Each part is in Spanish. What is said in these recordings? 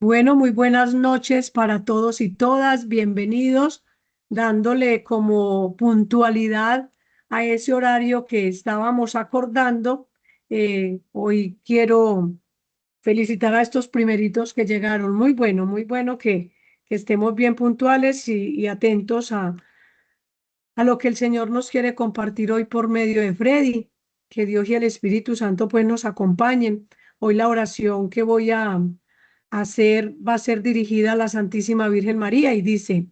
Bueno, muy buenas noches para todos y todas. Bienvenidos, dándole como puntualidad a ese horario que estábamos acordando. Hoy quiero felicitar a estos primeritos que llegaron. Muy bueno que estemos bien puntuales y atentos a lo que el Señor nos quiere compartir hoy por medio de Freddy. Que Dios y el Espíritu Santo pues nos acompañen. Hoy la oración que voy a hacer va a ser dirigida a la Santísima Virgen María y dice: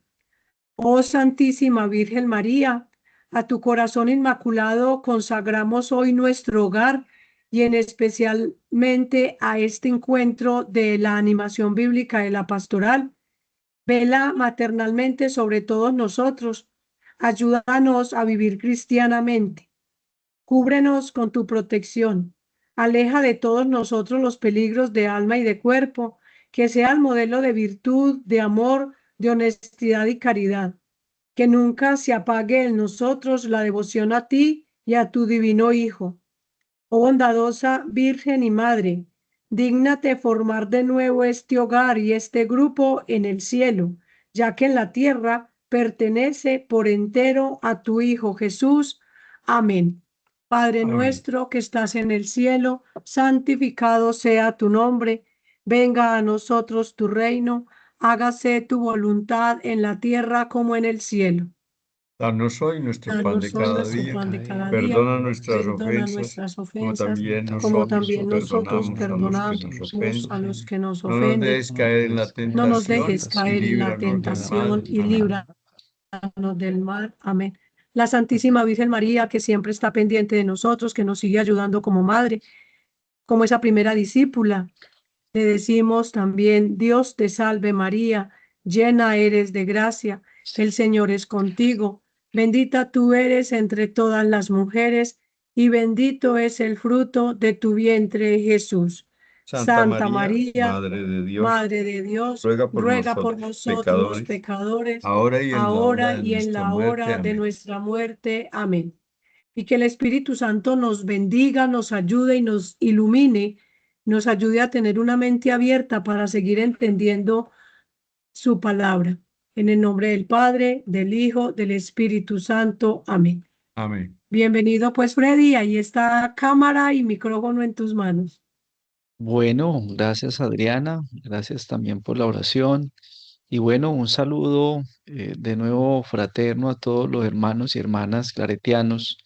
Oh Santísima Virgen María, a tu corazón inmaculado consagramos hoy nuestro hogar y en especialmente a este encuentro de la animación bíblica de la pastoral. Vela maternalmente sobre todos nosotros. Ayúdanos a vivir cristianamente. Cúbrenos con tu protección. Aleja de todos nosotros los peligros de alma y de cuerpo, que sea el modelo de virtud, de amor, de honestidad y caridad. Que nunca se apague en nosotros la devoción a ti y a tu divino Hijo. Oh bondadosa Virgen y Madre, dígnate formar de nuevo este hogar y este grupo en el cielo, ya que en la tierra pertenece por entero a tu Hijo Jesús. Amén. Padre Amén. nuestro que estás en el cielo, santificado sea tu nombre. Venga a nosotros tu reino. Hágase tu voluntad en la tierra como en el cielo. Danos hoy nuestro pan de Danos hoy cada nuestro día. pan de cada día. Perdona nuestras Perdona ofensas, nuestras como ofensas, también como nosotros también nosotros perdonamos a los que perdonamos nos ofenden. a los que nos No nos ofenden. dejes caer en la No nos tentación dejes y caer en la líbranos del tentación mal. y Amén. líbranos del mal. Amén. La Santísima Virgen María, que siempre está pendiente de nosotros, que nos sigue ayudando como madre, como esa primera discípula. Le decimos también: Dios te salve María, llena eres de gracia, el Señor es contigo, bendita tú eres entre todas las mujeres y bendito es el fruto de tu vientre Jesús. Santa Santa María, María, Madre de Dios, Madre de Dios, ruega por ruega por nosotros nosotros los pecadores, pecadores, ahora y en la hora ahora de y en nuestra la muerte. hora de Amén. nuestra muerte. Amén. Y que el Espíritu Santo nos bendiga, nos ayude y nos ilumine, nos ayude a tener una mente abierta para seguir entendiendo su palabra. En el nombre del Padre, del Hijo, del Espíritu Santo. Amén. Amén. Bienvenido pues, Freddy. Ahí está cámara y micrófono en tus manos. Bueno, gracias Adriana, gracias también por la oración y bueno, un saludo de nuevo fraterno a todos los hermanos y hermanas claretianos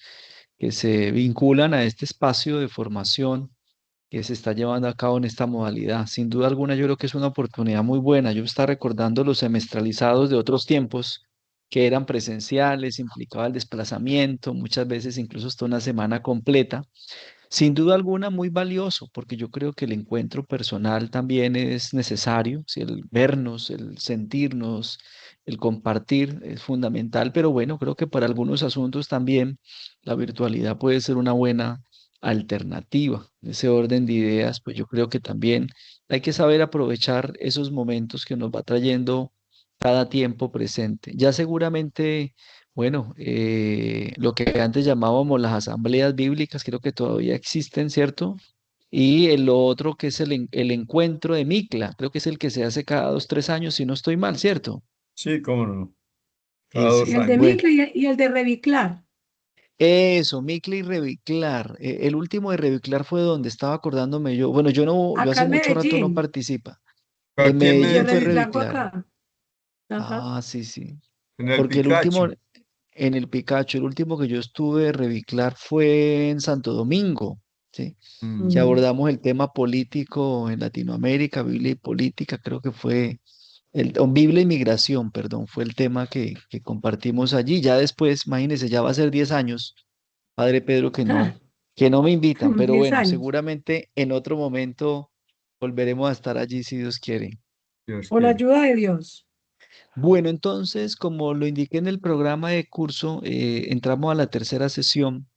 que se vinculan a este espacio de formación que se está llevando a cabo en esta modalidad. Sin duda alguna, yo creo que es una oportunidad muy buena. Yo estaba recordando los semestralizados de otros tiempos que eran presenciales, implicaba el desplazamiento, muchas veces incluso hasta una semana completa. Sin duda alguna, muy valioso, porque yo creo que el encuentro personal también es necesario, si el vernos, el sentirnos, el compartir es fundamental, pero bueno, creo que para algunos asuntos también la virtualidad puede ser una buena alternativa. En ese orden de ideas, pues yo creo que también hay que saber aprovechar esos momentos que nos va trayendo cada tiempo presente. Ya seguramente bueno, lo que antes llamábamos las asambleas bíblicas, creo que todavía existen, ¿cierto? Y el otro que es el encuentro de Micla, creo que es el que se hace cada 2, 3 años, si no estoy mal, ¿cierto? Sí, cómo no. Cada Ese, dos El de años. bueno, micro y el de reviclar. eso, Micla y Reviclar. El último de Reviclar fue donde estaba acordándome yo. Bueno, yo no, yo Acá hace en mucho rato no Medellín. participa. En Aquí en Y el de Medellín fue Medellín, reviclar fue Reviclar. acá. Ajá. Ah, sí, sí. en el Porque el último, Picacho. en el Picacho, el último que yo estuve de Reviclar fue en Santo Domingo, ¿sí? Que Mm. Mm. abordamos el tema político en Latinoamérica, Biblia y política, creo que fue o Biblia y migración, perdón, fue el tema que compartimos allí. Ya después, imagínense, ya va a ser 10 años, Padre Pedro, Ah, que no me invitan, pero 10 bueno, años. seguramente en otro momento volveremos a estar allí si Dios quiere. Dios Con la quiere. ayuda de Dios. Bueno, entonces, como lo indiqué en el programa de curso, entramos a la tercera sesión,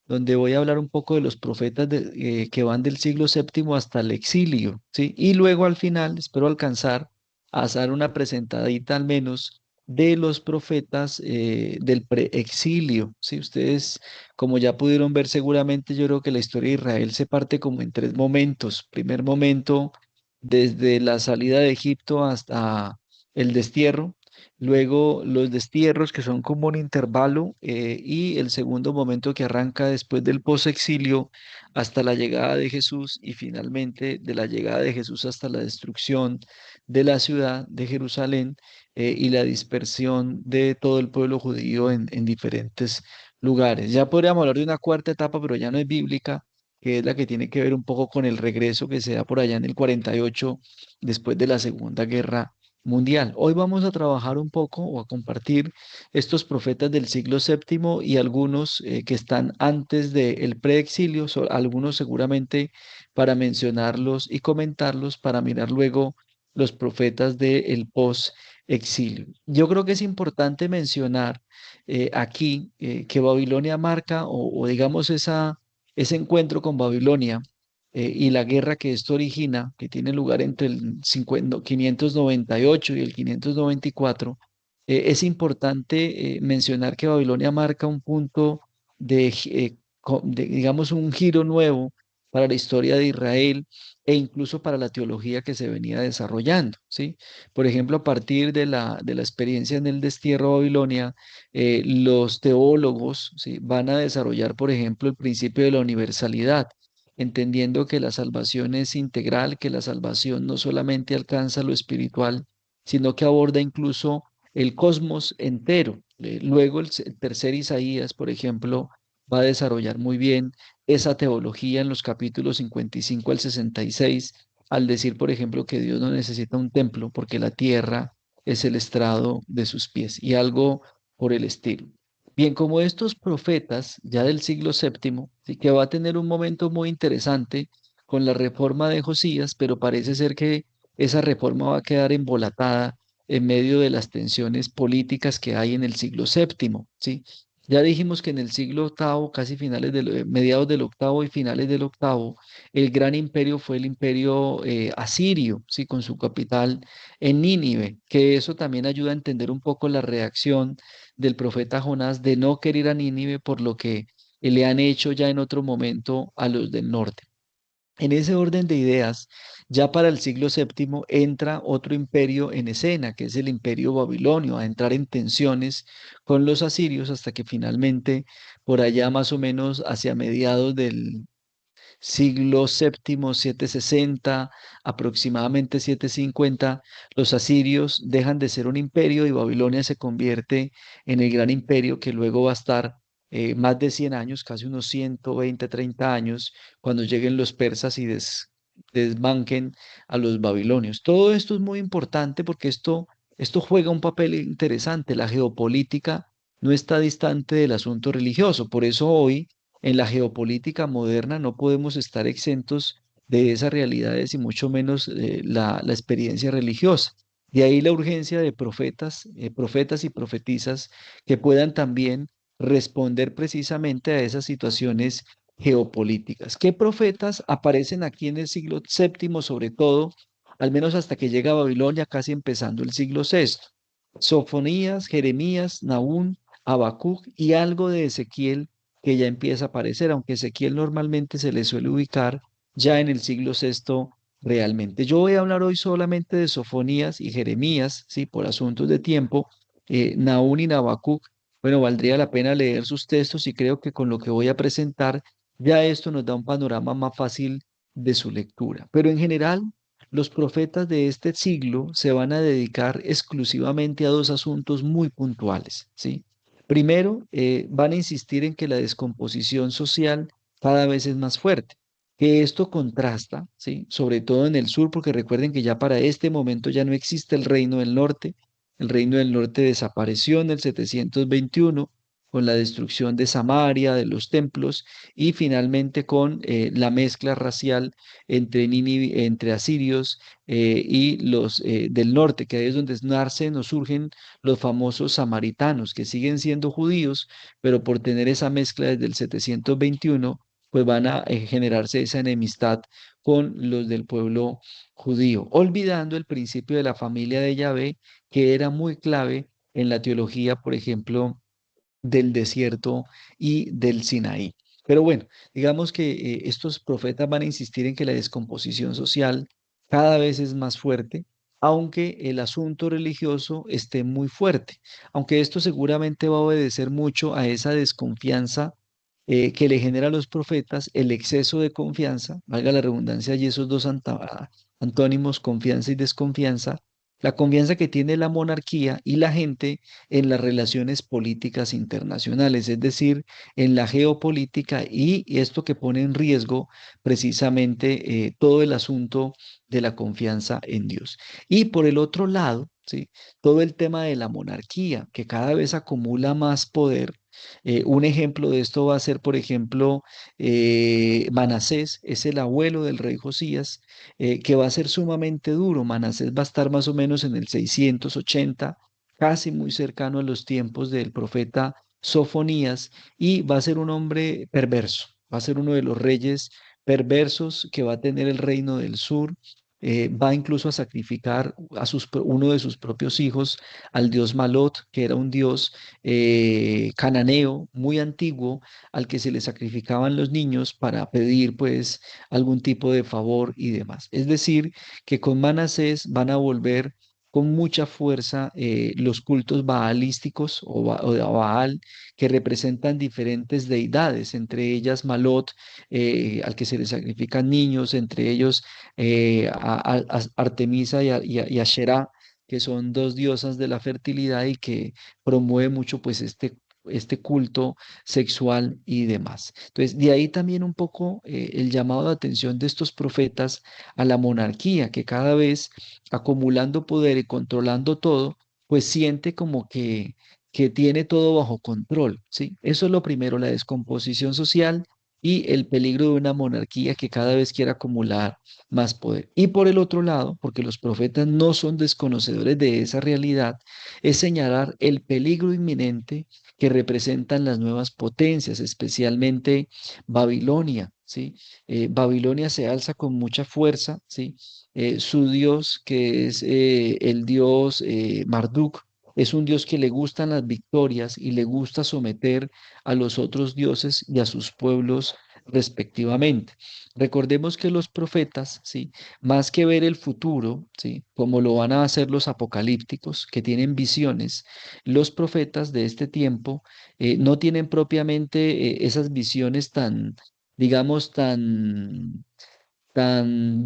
donde voy a hablar un poco de los profetas que van del siglo séptimo hasta el exilio, ¿sí? Y luego al final espero alcanzar a hacer una presentadita al menos de los profetas del preexilio, ¿sí? Ustedes, como ya pudieron ver seguramente, yo creo que la historia de Israel se parte como en tres momentos. Primer momento desde la salida de Egipto hasta el destierro, luego los destierros que son como un intervalo y el segundo momento que arranca después del posexilio hasta la llegada de Jesús y finalmente de la llegada de Jesús hasta la destrucción de la ciudad de Jerusalén y la dispersión de todo el pueblo judío en diferentes lugares. Ya podríamos hablar de una cuarta etapa, pero ya no es bíblica, que es la que tiene que ver un poco con el regreso que se da por allá en el 48, después de la Segunda Guerra Mundial. Hoy vamos a trabajar un poco o a compartir estos profetas del siglo séptimo y algunos que están antes del preexilio, algunos seguramente para mencionarlos y comentarlos, para mirar luego los profetas del post-exilio. Yo creo que es importante mencionar aquí que Babilonia marca o digamos ese encuentro con Babilonia y la guerra que esto origina, que tiene lugar entre el 598 y el 594, es importante mencionar que Babilonia marca un punto digamos, un giro nuevo para la historia de Israel e incluso para la teología que se venía desarrollando, ¿sí? Por ejemplo, a partir de la experiencia en el destierro de Babilonia, los teólogos, ¿sí?, van a desarrollar, por ejemplo, el principio de la universalidad, entendiendo que la salvación es integral, que la salvación no solamente alcanza lo espiritual, sino que aborda incluso el cosmos entero. Luego el tercer Isaías, por ejemplo, va a desarrollar muy bien esa teología en los capítulos 55 al 66, al decir, por ejemplo, que Dios no necesita un templo porque la tierra es el estrado de sus pies y algo por el estilo. Bien, como estos profetas ya del siglo séptimo, sí que va a tener un momento muy interesante con la reforma de Josías, pero parece ser que esa reforma va a quedar embolatada en medio de las tensiones políticas que hay en el siglo séptimo, ¿sí? Ya dijimos que en el siglo octavo, casi mediados del octavo y finales del octavo, el gran imperio fue el imperio asirio, ¿sí?, con su capital en Nínive, que eso también ayuda a entender un poco la reacción del profeta Jonás de no querer ir a Nínive por lo que le han hecho ya en otro momento a los del norte. En ese orden de ideas, ya para el siglo séptimo entra otro imperio en escena, que es el imperio babilonio, a entrar en tensiones con los asirios hasta que finalmente, por allá más o menos hacia mediados del siglo séptimo, 760, aproximadamente 750, los asirios dejan de ser un imperio y Babilonia se convierte en el gran imperio que luego va a estar más de 100 años, casi unos 120, 30 años, cuando lleguen los persas y desbanquen a los babilonios. Todo esto es muy importante porque esto juega un papel interesante. La geopolítica no está distante del asunto religioso. Por eso hoy en la geopolítica moderna no podemos estar exentos de esas realidades y mucho menos la experiencia religiosa. De ahí la urgencia de profetas y profetisas que puedan también responder precisamente a esas situaciones geopolíticas. ¿Qué profetas aparecen aquí en el siglo séptimo, sobre todo, al menos hasta que llega a Babilonia, casi empezando el siglo sexto? Sofonías, Jeremías, Nahún, Habacuc y algo de Ezequiel que ya empieza a aparecer, aunque Ezequiel normalmente se le suele ubicar ya en el siglo sexto realmente. Yo voy a hablar hoy solamente de Sofonías y Jeremías, ¿sí?, por asuntos de tiempo. Nahún y Habacuc, bueno, valdría la pena leer sus textos y creo que con lo que voy a presentar, ya esto nos da un panorama más fácil de su lectura. Pero en general, los profetas de este siglo se van a dedicar exclusivamente a dos asuntos muy puntuales, ¿sí? Primero, van a insistir en que la descomposición social cada vez es más fuerte, que esto contrasta, ¿sí?, sobre todo en el sur, porque recuerden que ya para este momento ya no existe el reino del norte desapareció en el 721 con la destrucción de Samaria, de los templos, y finalmente con la mezcla racial entre asirios y los del norte, que ahí es donde nacen o surgen los famosos samaritanos, que siguen siendo judíos, pero por tener esa mezcla desde el 721, pues van a generarse esa enemistad con los del pueblo judío, olvidando el principio de la familia de Yahvé, que era muy clave en la teología, por ejemplo, del desierto y del Sinaí. Pero bueno, digamos que estos profetas van a insistir en que la descomposición social cada vez es más fuerte, aunque el asunto religioso esté muy fuerte, aunque esto seguramente va a obedecer mucho a esa desconfianza que le genera a los profetas, el exceso de confianza, valga la redundancia, y esos dos antónimos, confianza y desconfianza, la confianza que tiene la monarquía y la gente en las relaciones políticas internacionales, es decir, en la geopolítica y esto que pone en riesgo precisamente todo el asunto de la confianza en Dios. Y por el otro lado, ¿sí? Todo el tema de la monarquía, que cada vez acumula más poder. Un ejemplo de esto va a ser, por ejemplo, Manasés, es el abuelo del rey Josías, que va a ser sumamente duro. Manasés va a estar más o menos en el 680, casi muy cercano a los tiempos del profeta Sofonías, y va a ser un hombre perverso, va a ser uno de los reyes perversos que va a tener el reino del sur. Va incluso a sacrificar a uno de sus propios hijos al dios Malot, que era un dios cananeo muy antiguo, al que se le sacrificaban los niños para pedir pues algún tipo de favor y demás. Es decir, que con Manasés van a volver con mucha fuerza los cultos baalísticos o de Baal, que representan diferentes deidades, entre ellas Malot, al que se le sacrifican niños, entre ellos Artemisa y Asherá, que son dos diosas de la fertilidad y que promueve mucho pues este culto sexual y demás. Entonces, de ahí también un poco el llamado de atención de estos profetas a la monarquía, que cada vez acumulando poder y controlando todo, pues siente como que tiene todo bajo control, ¿sí? Eso es lo primero, la descomposición social y el peligro de una monarquía que cada vez quiere acumular más poder. Y por el otro lado, porque los profetas no son desconocedores de esa realidad, es señalar el peligro inminente que representan las nuevas potencias, especialmente Babilonia, ¿sí? Babilonia se alza con mucha fuerza, ¿sí? Su dios, que es el dios Marduk, es un dios que le gustan las victorias y le gusta someter a los otros dioses y a sus pueblos respectivamente. Recordemos que los profetas, ¿sí? Más que ver el futuro, ¿sí? Como lo van a hacer los apocalípticos, que tienen visiones, los profetas de este tiempo no tienen propiamente esas visiones tan, digamos, tan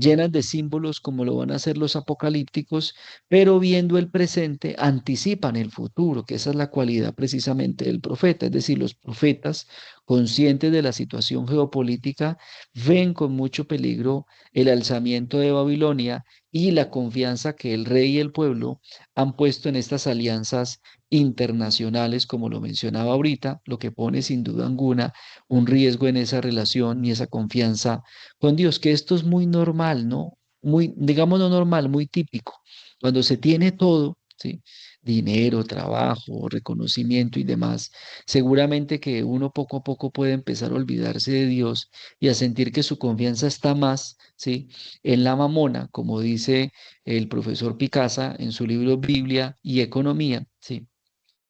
llenas de símbolos como lo van a hacer los apocalípticos, pero viendo el presente anticipan el futuro, que esa es la cualidad precisamente del profeta. Es decir, los profetas, conscientes de la situación geopolítica, ven con mucho peligro el alzamiento de Babilonia y la confianza que el rey y el pueblo han puesto en estas alianzas internacionales, como lo mencionaba ahorita, lo que pone sin duda alguna un riesgo en esa relación y esa confianza con Dios, que esto es muy normal, ¿no? Muy, digamos, no normal, muy típico. Cuando se tiene todo, ¿sí? Dinero, trabajo, reconocimiento y demás, seguramente que uno poco a poco puede empezar a olvidarse de Dios y a sentir que su confianza está más, ¿sí? En la mamona, como dice el profesor Picasa en su libro Biblia y Economía, ¿sí?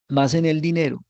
Más en el dinero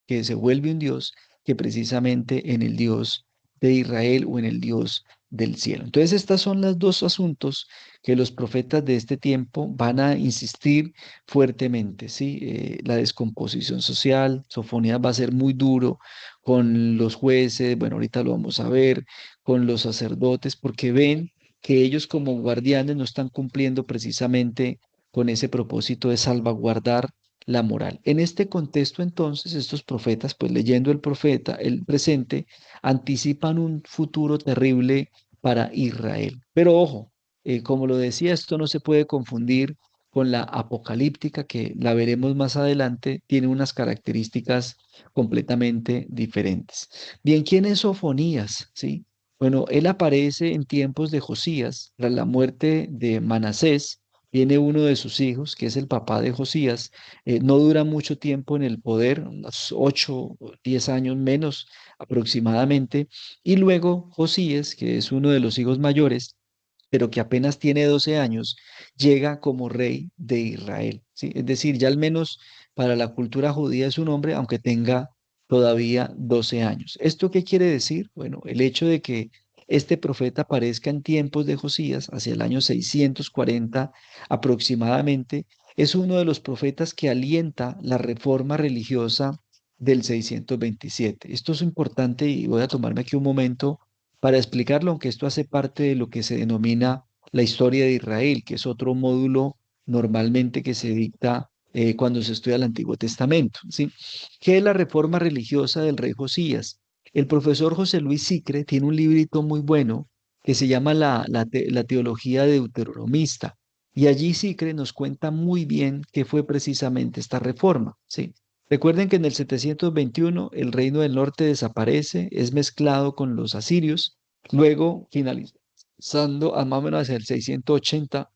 que se vuelve un Dios que precisamente en el Dios de Israel o en el Dios del cielo. Entonces, estos son los dos asuntos que los profetas de este tiempo van a insistir fuertemente, ¿sí? La descomposición social, Sofonías va a ser muy duro con los jueces, bueno, ahorita lo vamos a ver, con los sacerdotes, porque ven que ellos como guardianes no están cumpliendo precisamente con ese propósito de salvaguardar la moral. En este contexto, entonces, estos profetas, pues leyendo el profeta, el presente, anticipan un futuro terrible para Israel. Pero ojo, como lo decía, esto no se puede confundir con la apocalíptica, que la veremos más adelante, tiene unas características completamente diferentes. Bien, ¿quién es Sofonías? ¿Sí? Bueno, él aparece en tiempos de Josías, tras la muerte de Manasés. Viene uno de sus hijos, que es el papá de Josías, no dura mucho tiempo en el poder, unos 8 o 10 años menos aproximadamente, y luego Josías, que es uno de los hijos mayores, pero que apenas tiene 12 años, llega como rey de Israel, ¿sí? Es decir, ya al menos para la cultura judía es un hombre, aunque tenga todavía 12 años. ¿Esto qué quiere decir? Bueno, el hecho de que este profeta aparezca en tiempos de Josías, hacia el año 640 aproximadamente, es uno de los profetas que alienta la reforma religiosa del 627. Esto es importante y voy a tomarme aquí un momento para explicarlo, aunque esto hace parte de lo que se denomina la historia de Israel, que es otro módulo normalmente que se dicta cuando se estudia el Antiguo Testamento, ¿sí? ¿Qué es la reforma religiosa del rey Josías? El profesor José Luis Sicre tiene un librito muy bueno que se llama la teología deuteronomista, y allí Sicre nos cuenta muy bien qué fue precisamente esta reforma, ¿sí? Recuerden que en el 721 el reino del norte desaparece, es mezclado con los asirios, luego finalizando a más o menos hacia el 680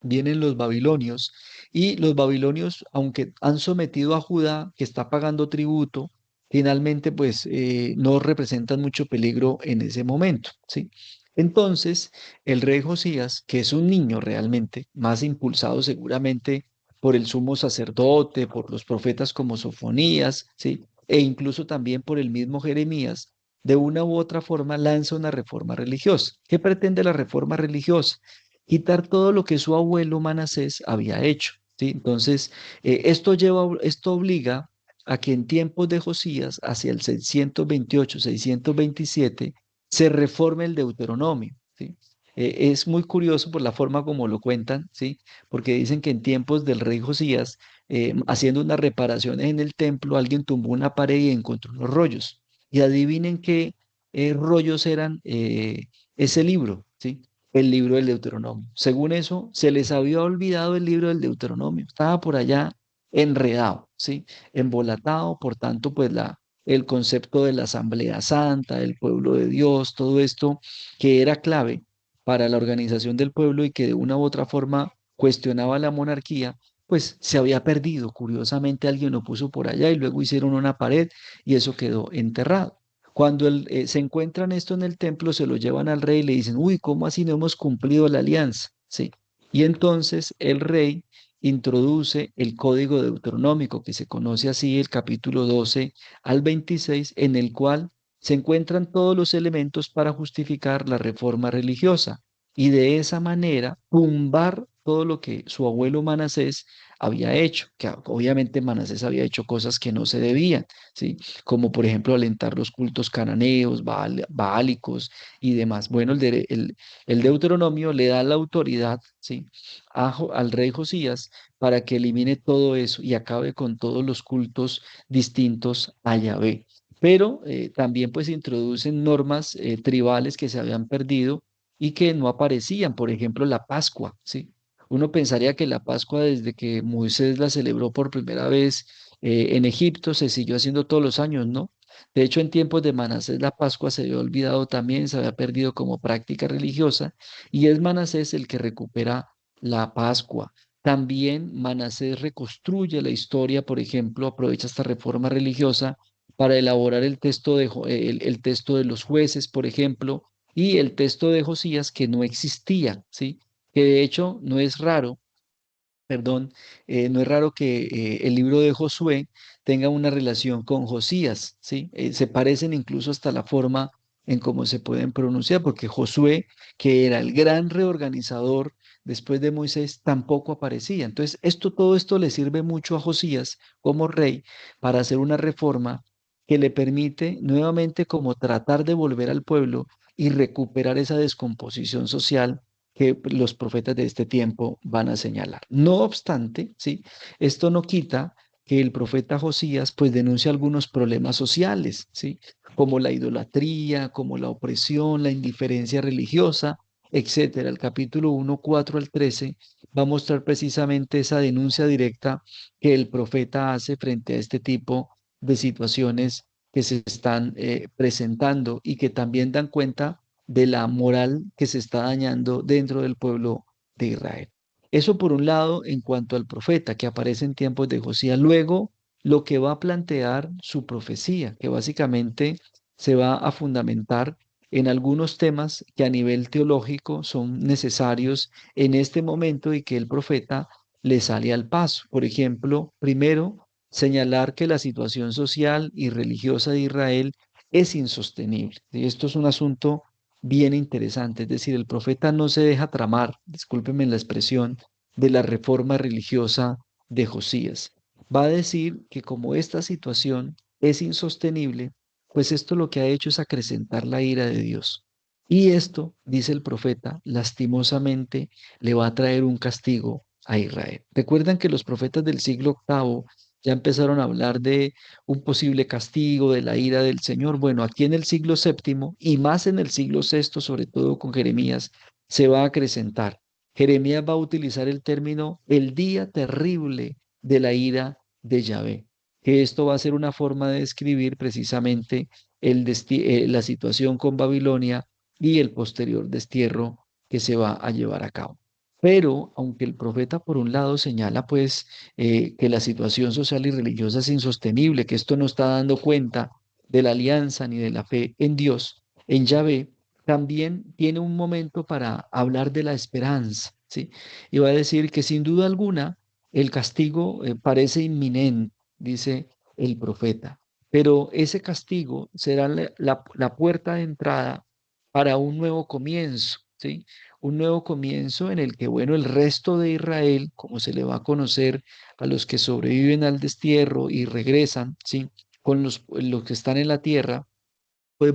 vienen los babilonios, y los babilonios, aunque han sometido a Judá, que está pagando tributo, finalmente pues no representan mucho peligro en ese momento, ¿sí? Entonces, el rey Josías, que es un niño realmente, más impulsado seguramente por el sumo sacerdote, por los profetas como Sofonías, ¿sí? E incluso también por el mismo Jeremías, de una u otra forma lanza una reforma religiosa. ¿Qué pretende la reforma religiosa? Quitar todo lo que su abuelo Manasés había hecho, ¿sí? Entonces, esto obliga a que en tiempos de Josías, hacia el 628, 627, se reforme el Deuteronomio, ¿sí? Es muy curioso por la forma como lo cuentan, ¿sí? Porque dicen que en tiempos del rey Josías, haciendo unas reparaciones en el templo, alguien tumbó una pared y encontró unos rollos. Y adivinen qué rollos eran ese libro, ¿sí? El libro del Deuteronomio. Según eso, se les había olvidado el libro del Deuteronomio. Estaba por allá enredado, ¿sí? Embolatado, por tanto, pues el concepto de la Asamblea Santa, del pueblo de Dios, todo esto que era clave para la organización del pueblo y que de una u otra forma cuestionaba la monarquía, pues se había perdido. Curiosamente alguien lo puso por allá y luego hicieron una pared y eso quedó enterrado. Cuando se encuentran esto en el templo, se lo llevan al rey y le dicen, uy, ¿cómo así no hemos cumplido la alianza? Sí. Y entonces el rey introduce el código deuteronómico, que se conoce así, el capítulo 12 al 26, en el cual se encuentran todos los elementos para justificar la reforma religiosa y de esa manera tumbar todo lo que su abuelo Manasés había hecho, que obviamente Manasés había hecho cosas que no se debían, ¿sí? Como por ejemplo alentar los cultos cananeos, baálicos y demás. Bueno, el Deuteronomio le da la autoridad, ¿sí? Al rey Josías para que elimine todo eso y acabe con todos los cultos distintos a Yahvé. Pero también pues introducen normas tribales que se habían perdido y que no aparecían, por ejemplo, la Pascua, ¿sí? Uno pensaría que la Pascua, desde que Moisés la celebró por primera vez en Egipto, se siguió haciendo todos los años, ¿no? De hecho, en tiempos de Manasés la Pascua se había olvidado también, se había perdido como práctica religiosa, y es Manasés el que recupera la Pascua. También Manasés reconstruye la historia, por ejemplo, aprovecha esta reforma religiosa para elaborar el texto de los jueces, por ejemplo, y el texto de Josías que no existía, ¿sí? Que de hecho no es raro, perdón, no es raro que el libro de Josué tenga una relación con Josías, ¿sí? Se parecen incluso hasta la forma en cómo se pueden pronunciar, porque Josué, que era el gran reorganizador después de Moisés, tampoco aparecía. Entonces, todo esto le sirve mucho a Josías como rey para hacer una reforma que le permite nuevamente como tratar de volver al pueblo y recuperar esa descomposición social que los profetas de este tiempo van a señalar. No obstante, ¿sí? Esto no quita que el profeta Josías pues denuncia algunos problemas sociales, ¿sí? Como la idolatría, como la opresión, la indiferencia religiosa, etcétera. El capítulo 1, 4 al 13 va a mostrar precisamente esa denuncia directa que el profeta hace frente a este tipo de situaciones que se están presentando y que también dan cuenta de la moral que se está dañando dentro del pueblo de Israel. Eso por un lado en cuanto al profeta que aparece en tiempos de Josías. Luego, lo que va a plantear su profecía, que básicamente se va a fundamentar en algunos temas que a nivel teológico son necesarios en este momento y que el profeta le sale al paso. Por ejemplo, primero, señalar que la situación social y religiosa de Israel es insostenible. Y esto es un asunto bien interesante. Es decir, el profeta no se deja tramar, discúlpenme la expresión, de la reforma religiosa de Josías. Va a decir que como esta situación es insostenible, pues esto lo que ha hecho es acrecentar la ira de Dios. Y esto, dice el profeta, lastimosamente le va a traer un castigo a Israel. Recuerdan que los profetas del siglo octavo ya empezaron a hablar de un posible castigo, de la ira del Señor. Bueno, aquí en el siglo séptimo y más en el siglo sexto, sobre todo con Jeremías, se va a acrecentar. Jeremías va a utilizar el término el día terrible de la ira de Yahvé, que esto va a ser una forma de describir precisamente la situación con Babilonia y el posterior destierro que se va a llevar a cabo. Pero aunque el profeta por un lado señala pues que la situación social y religiosa es insostenible, que esto no está dando cuenta de la alianza ni de la fe en Dios, en Yahvé, también tiene un momento para hablar de la esperanza, ¿sí? Y va a decir que sin duda alguna el castigo parece inminente, dice el profeta, pero ese castigo será la puerta de entrada para un nuevo comienzo, ¿sí? Un nuevo comienzo en el que, bueno, el resto de Israel, como se le va a conocer a los que sobreviven al destierro y regresan, ¿sí? Con los que están en la tierra, pues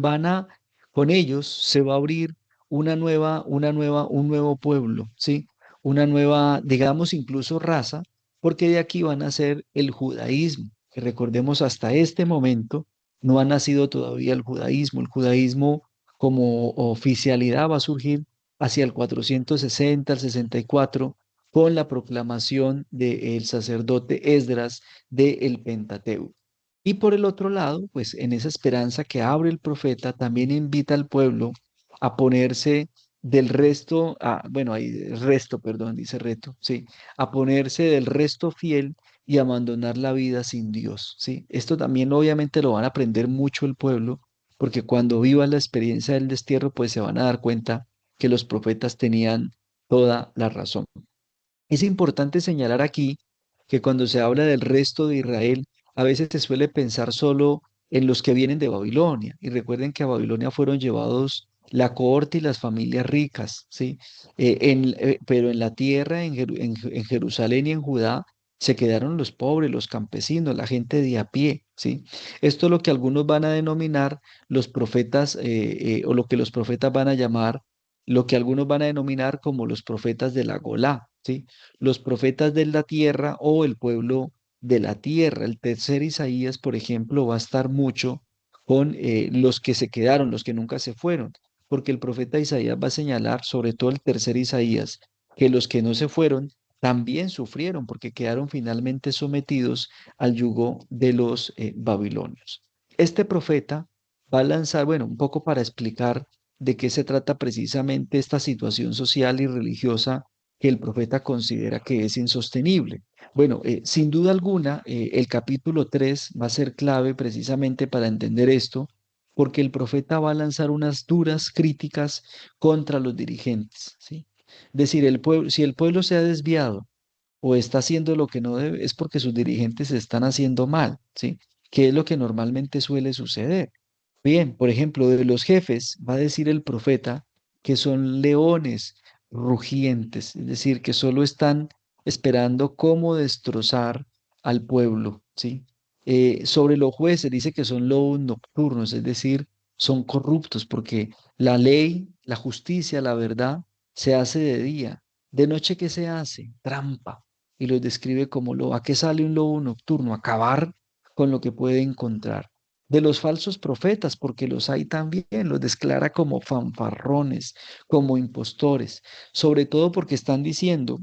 con ellos se va a abrir un nuevo pueblo, ¿sí? Una nueva, digamos, incluso raza, porque de aquí van a ser el judaísmo, que recordemos hasta este momento no ha nacido todavía el judaísmo como oficialidad va a surgir hacia el 460, al 64, con la proclamación del sacerdote Esdras del Pentateuco. Y por el otro lado, pues en esa esperanza que abre el profeta, también invita al pueblo a ponerse del resto, bueno, ahí resto, perdón, dice reto, sí, a ponerse del resto fiel y abandonar la vida sin Dios, sí. Esto también obviamente lo van a aprender mucho el pueblo, porque cuando viva la experiencia del destierro, pues se van a dar cuenta que los profetas tenían toda la razón. Es importante señalar aquí que cuando se habla del resto de Israel, a veces se suele pensar solo en los que vienen de Babilonia. Y recuerden que a Babilonia fueron llevados la cohorte y las familias ricas, ¿sí? Pero en la tierra, en Jerusalén y en Judá, se quedaron los pobres, los campesinos, la gente de a pie, ¿sí? Esto es lo que algunos van a denominar los profetas, o lo que los profetas van a llamar, lo que algunos van a denominar como los profetas de la Golá, ¿sí? Los profetas de la tierra o el pueblo de la tierra. El tercer Isaías, por ejemplo, va a estar mucho con los que se quedaron, los que nunca se fueron, porque el profeta Isaías va a señalar, sobre todo el tercer Isaías, que los que no se fueron también sufrieron porque quedaron finalmente sometidos al yugo de los babilonios. Este profeta va a lanzar, bueno, un poco para explicar de qué se trata precisamente esta situación social y religiosa que el profeta considera que es insostenible. Bueno, sin duda alguna, el capítulo 3 va a ser clave precisamente para entender esto, porque el profeta va a lanzar unas duras críticas contra los dirigentes, ¿sí? Es decir, si el pueblo se ha desviado o está haciendo lo que no debe, es porque sus dirigentes se están haciendo mal, ¿sí? Que es lo que normalmente suele suceder. Bien, por ejemplo, de los jefes va a decir el profeta que son leones rugientes, es decir, que solo están esperando cómo destrozar al pueblo, ¿sí? Sobre los jueces dice que son lobos nocturnos, es decir, son corruptos porque la ley, la justicia, la verdad se hace de día. De noche, ¿qué se hace? Trampa. Y los describe como lobo. ¿A qué sale un lobo nocturno? A acabar con lo que puede encontrar. De los falsos profetas, porque los hay también, los declara como fanfarrones, como impostores, sobre todo porque están diciendo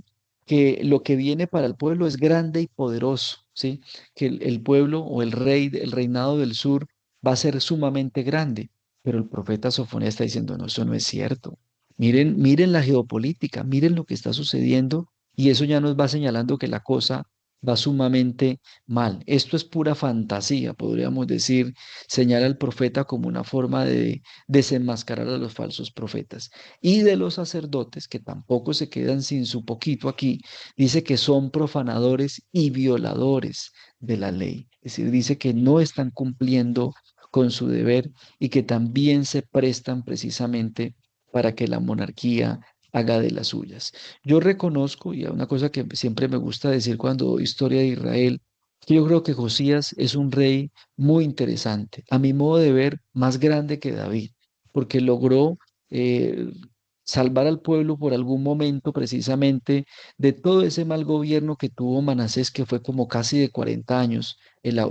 que lo que viene para el pueblo es grande y poderoso, ¿sí? Que el pueblo o el rey, el reinado del sur va a ser sumamente grande, pero el profeta Sofonía está diciendo, no, eso no es cierto. Miren la geopolítica, miren lo que está sucediendo y eso ya nos va señalando que la cosa va sumamente mal. Esto es pura fantasía, podríamos decir, señala el profeta como una forma de desenmascarar a los falsos profetas. Y de los sacerdotes, que tampoco se quedan sin su poquito aquí, dice que son profanadores y violadores de la ley. Es decir, dice que no están cumpliendo con su deber y que también se prestan precisamente para que la monarquía haga de las suyas. Yo reconozco, y una cosa que siempre me gusta decir cuando doy historia de Israel, que yo creo que Josías es un rey muy interesante, a mi modo de ver, más grande que David, porque logró eh, salvar al pueblo por algún momento precisamente de todo ese mal gobierno que tuvo Manasés, que fue como casi de 40 años,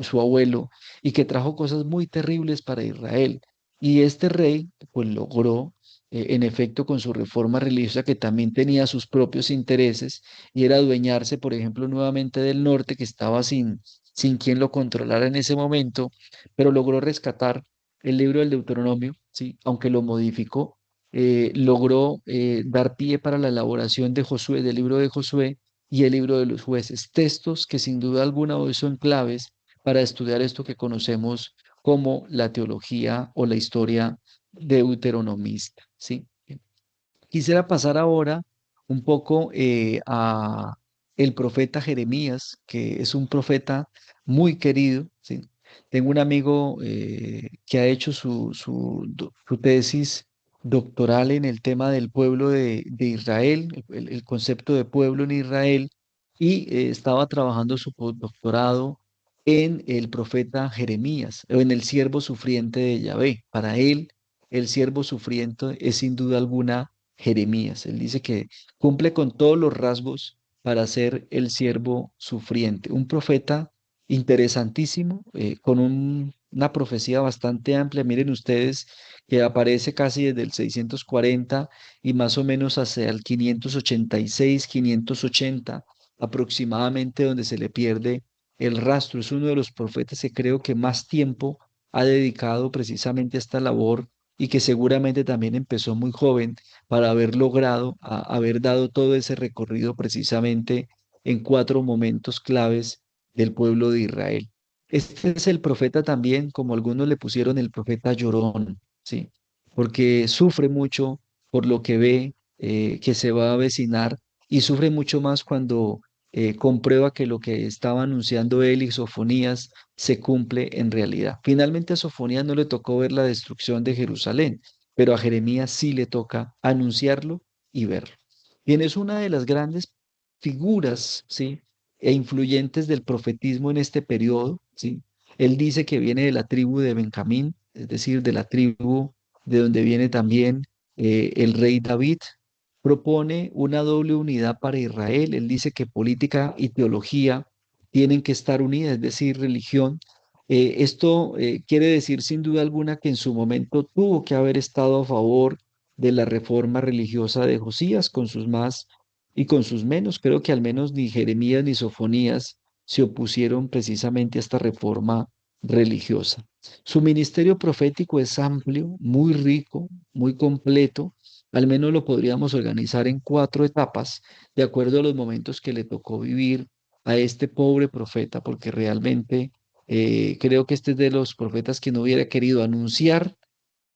su abuelo, y que trajo cosas muy terribles para Israel. Y este rey, pues logró, en efecto, con su reforma religiosa, que también tenía sus propios intereses, y era adueñarse, por ejemplo, nuevamente del norte, que estaba sin quien lo controlara en ese momento, pero logró rescatar el libro del Deuteronomio, ¿sí? Aunque lo modificó, logró dar pie para la elaboración de Josué, del libro de Josué y el libro de los jueces, textos que sin duda alguna hoy son claves para estudiar esto que conocemos como la teología o la historia deuteronomista, ¿sí? Quisiera pasar ahora un poco a el profeta Jeremías, que es un profeta muy querido, ¿sí? Tengo un amigo que ha hecho su tesis doctoral en el tema del pueblo de Israel, el concepto de pueblo en Israel, y estaba trabajando su postdoctorado en el profeta Jeremías, o en el siervo sufriente de Yahvé. Para él, el siervo sufriente es sin duda alguna Jeremías. Él dice que cumple con todos los rasgos para ser el siervo sufriente, un profeta interesantísimo, con una profecía bastante amplia. Miren ustedes que aparece casi desde el 640 y más o menos hacia el 586, 580 aproximadamente, donde se le pierde el rastro. Es uno de los profetas que creo que más tiempo ha dedicado precisamente a esta labor y que seguramente también empezó muy joven para haber logrado, haber dado todo ese recorrido precisamente en 4 momentos claves del pueblo de Israel. Este es el profeta también, como algunos le pusieron el profeta llorón, ¿sí? Porque sufre mucho por lo que ve que se va a avecinar y sufre mucho más cuando comprueba que lo que estaba anunciando él y Sofonías se cumple en realidad. Finalmente a Sofonías no le tocó ver la destrucción de Jerusalén, pero a Jeremías sí le toca anunciarlo y verlo. Bien, es una de las grandes figuras, ¿sí? E influyentes del profetismo en este periodo, ¿sí? Él dice que viene de la tribu de Benjamín, es decir, de la tribu de donde viene también el rey David. Propone una doble unidad para Israel. Él dice que política y teología tienen que estar unidas, es decir, religión. Esto quiere decir sin duda alguna que en su momento tuvo que haber estado a favor de la reforma religiosa de Josías, con sus más y con sus menos. Creo que al menos ni Jeremías ni Sofonías se opusieron precisamente a esta reforma religiosa. Su ministerio profético es amplio, muy rico, muy completo. Al menos lo podríamos organizar en 4 etapas, de acuerdo a los momentos que le tocó vivir a este pobre profeta, porque realmente creo que este es de los profetas que no hubiera querido anunciar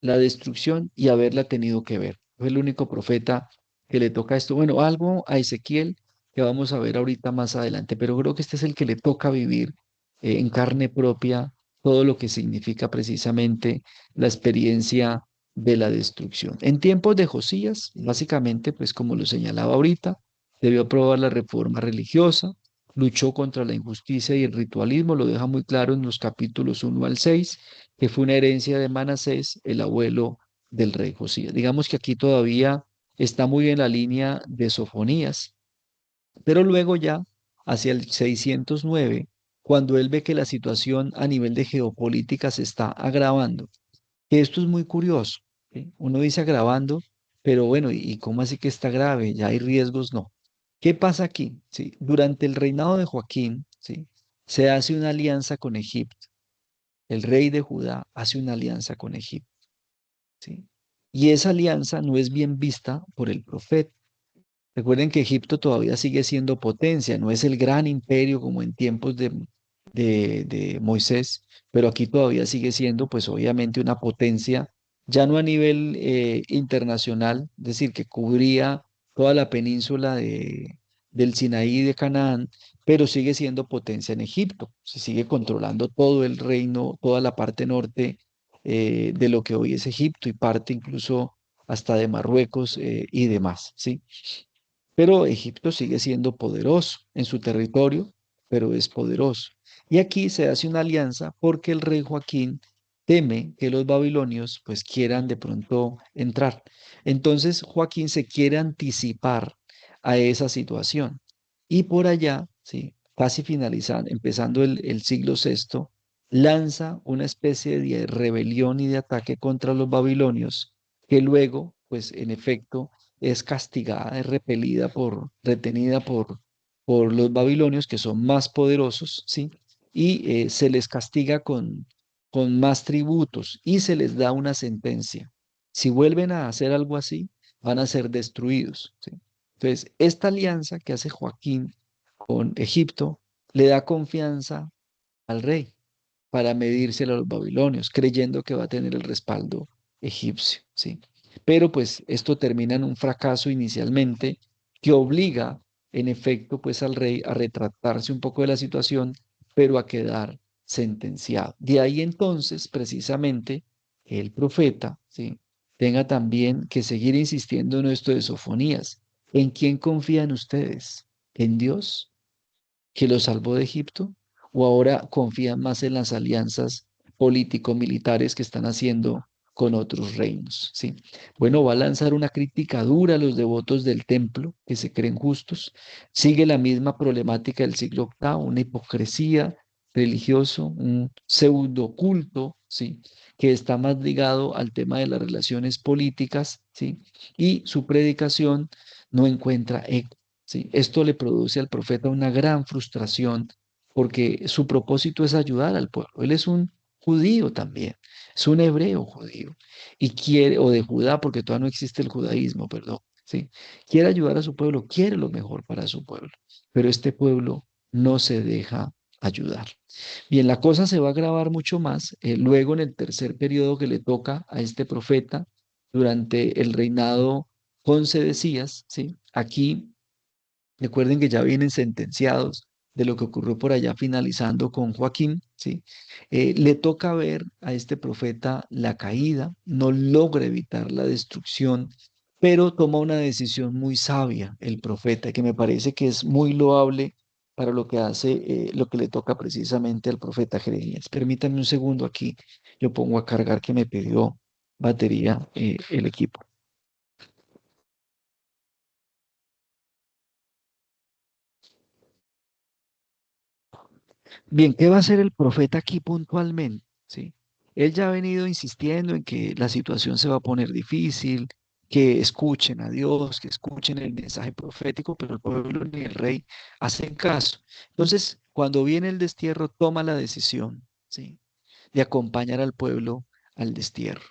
la destrucción y haberla tenido que ver. Fue el único profeta que le toca esto. Bueno, algo a Ezequiel que vamos a ver ahorita más adelante, pero creo que este es el que le toca vivir en carne propia todo lo que significa precisamente la experiencia de la destrucción. En tiempos de Josías, básicamente, pues como lo señalaba ahorita, debió aprobar la reforma religiosa, luchó contra la injusticia y el ritualismo, lo deja muy claro en los capítulos 1 al 6, que fue una herencia de Manasés, el abuelo del rey Josías. Digamos que aquí todavía está muy en la línea de Sofonías, pero luego ya, hacia el 609, cuando él ve que la situación a nivel de geopolítica se está agravando, que esto es muy curioso, ¿sí? Uno dice agravando, pero bueno, ¿y cómo así que está grave? ¿Ya hay riesgos? No. ¿Qué pasa aquí? ¿Sí? Durante el reinado de Joaquín, ¿sí? Se hace una alianza con Egipto. El rey de Judá hace una alianza con Egipto, ¿sí? Y esa alianza no es bien vista por el profeta. Recuerden que Egipto todavía sigue siendo potencia, no es el gran imperio como en tiempos de Moisés, pero aquí todavía sigue siendo, pues obviamente, una potencia, ya no a nivel internacional, es decir, que cubría toda la península del Sinaí y de Canaán, pero sigue siendo potencia en Egipto, se sigue controlando todo el reino, toda la parte norte de lo que hoy es Egipto y parte incluso hasta de Marruecos y demás, ¿sí? Pero Egipto sigue siendo poderoso en su territorio, pero es poderoso. Y aquí se hace una alianza porque el rey Joaquín teme que los babilonios pues quieran de pronto entrar. Entonces Joaquín se quiere anticipar a esa situación. Y por allá, sí, casi finalizando, empezando el siglo sexto, lanza una especie de rebelión y de ataque contra los babilonios, que luego, pues en efecto, es castigada, es repelida retenida por los babilonios, que son más poderosos, ¿sí? Y se les castiga con más tributos y se les da una sentencia. Si vuelven a hacer algo así, van a ser destruidos, ¿sí? Entonces, esta alianza que hace Joaquín con Egipto le da confianza al rey para medírsela a los babilonios, creyendo que va a tener el respaldo egipcio, ¿sí? Pero pues esto termina en un fracaso inicialmente que obliga, en efecto, pues al rey a retratarse un poco de la situación, pero a quedar sentenciado. De ahí entonces, precisamente, el profeta, ¿sí? Tenga también que seguir insistiendo en esto de Sofonías. ¿En quién confían ustedes? ¿En Dios, que los salvó de Egipto? ¿O ahora confían más en las alianzas político-militares que están haciendo con otros reinos? ¿Sí? Bueno, va a lanzar una crítica dura a los devotos del templo que se creen justos. Sigue la misma problemática del siglo octavo, una hipocresía religioso, un pseudo culto, ¿sí? Que está más ligado al tema de las relaciones políticas, ¿sí? Y su predicación no encuentra eco. ¿Sí? Esto le produce al profeta una gran frustración porque su propósito es ayudar al pueblo. Él es un judío también, es un hebreo judío y quiere, o de Judá, porque todavía no existe el judaísmo, perdón, ¿sí? Quiere ayudar a su pueblo, quiere lo mejor para su pueblo, pero este pueblo no se deja ayudar. Bien, la cosa se va a agravar mucho más luego en el tercer periodo que le toca a este profeta durante el reinado con Sedecías, ¿sí? Aquí recuerden que ya vienen sentenciados de lo que ocurrió por allá finalizando con Joaquín, ¿sí? Le toca ver a este profeta la caída, no logra evitar la destrucción, pero toma una decisión muy sabia el profeta, que me parece que es muy loable para lo que hace, lo que le toca precisamente al profeta Jeremías. Permítanme un segundo aquí, yo pongo a cargar que me pidió batería el equipo. Bien, ¿qué va a hacer el profeta aquí puntualmente? ¿Sí? Él ya ha venido insistiendo en que la situación se va a poner difícil, que escuchen a Dios, que escuchen el mensaje profético, pero el pueblo ni el rey hacen caso. Entonces, cuando viene el destierro, toma la decisión, ¿sí? De acompañar al pueblo al destierro,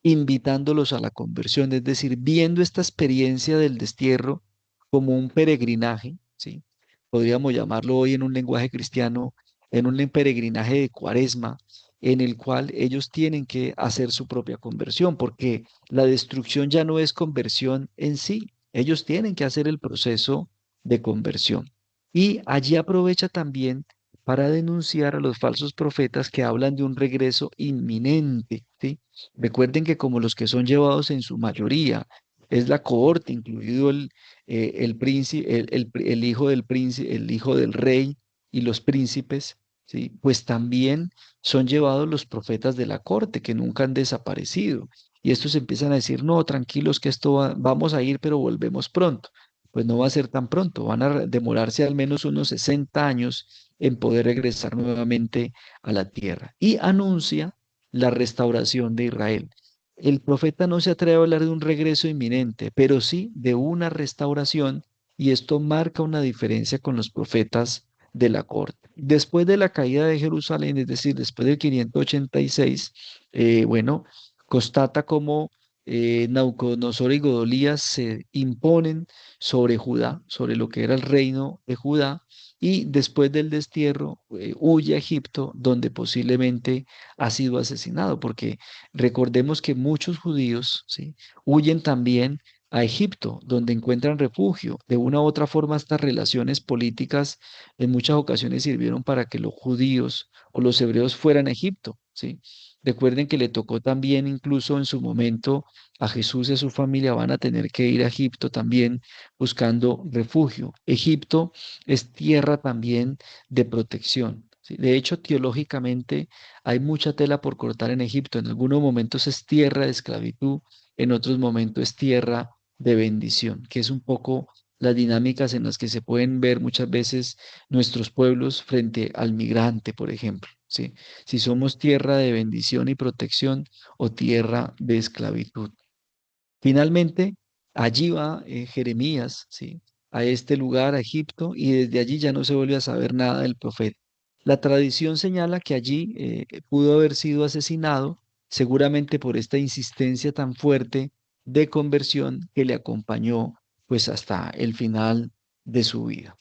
invitándolos a la conversión, es decir, viendo esta experiencia del destierro como un peregrinaje, ¿sí? Podríamos llamarlo hoy en un lenguaje cristiano, en un peregrinaje de cuaresma, en el cual ellos tienen que hacer su propia conversión, porque la destrucción ya no es conversión en sí, ellos tienen que hacer el proceso de conversión. Y allí aprovecha también para denunciar a los falsos profetas que hablan de un regreso inminente, ¿sí? Recuerden que como los que son llevados en su mayoría es la cohorte, incluido el príncipe, el hijo del príncipe, el hijo del rey y los príncipes, ¿sí? Pues también son llevados los profetas de la corte que nunca han desaparecido. Y estos empiezan a decir, no, tranquilos que vamos a ir, pero volvemos pronto. Pues no va a ser tan pronto, van a demorarse al menos unos 60 años en poder regresar nuevamente a la tierra. Y anuncia la restauración de Israel. El profeta no se atreve a hablar de un regreso inminente, pero sí de una restauración, y esto marca una diferencia con los profetas de la corte. Después de la caída de Jerusalén, es decir, después del 586, bueno, constata cómo Nabucodonosor y Godolías se imponen sobre Judá, sobre lo que era el reino de Judá, y después del destierro huye a Egipto, donde posiblemente ha sido asesinado, porque recordemos que muchos judíos, ¿sí? Huyen también a Egipto, donde encuentran refugio. De una u otra forma, estas relaciones políticas en muchas ocasiones sirvieron para que los judíos o los hebreos fueran a Egipto, ¿sí? Recuerden que le tocó también, incluso en su momento, a Jesús y a su familia van a tener que ir a Egipto también buscando refugio. Egipto es tierra también de protección. ¿Sí? De hecho, teológicamente hay mucha tela por cortar en Egipto. En algunos momentos es tierra de esclavitud, en otros momentos es tierra de bendición, que es un poco las dinámicas en las que se pueden ver muchas veces nuestros pueblos frente al migrante, por ejemplo. ¿Sí? Si somos tierra de bendición y protección o tierra de esclavitud. Finalmente, allí va Jeremías, ¿sí? A este lugar, a Egipto, y desde allí ya no se vuelve a saber nada del profeta. La tradición señala que allí pudo haber sido asesinado, seguramente por esta insistencia tan fuerte de conversión que le acompañó pues hasta el final de su vida.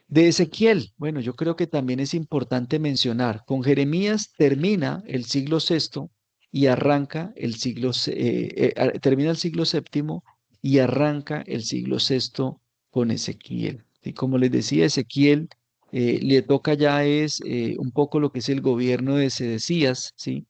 De Ezequiel, bueno, yo creo que también es importante mencionar, con Jeremías termina el siglo sexto y arranca el termina el siglo séptimo y arranca el siglo sexto con Ezequiel. Y como les decía, Ezequiel le toca ya es un poco lo que es el gobierno de Sedecías, ¿sí?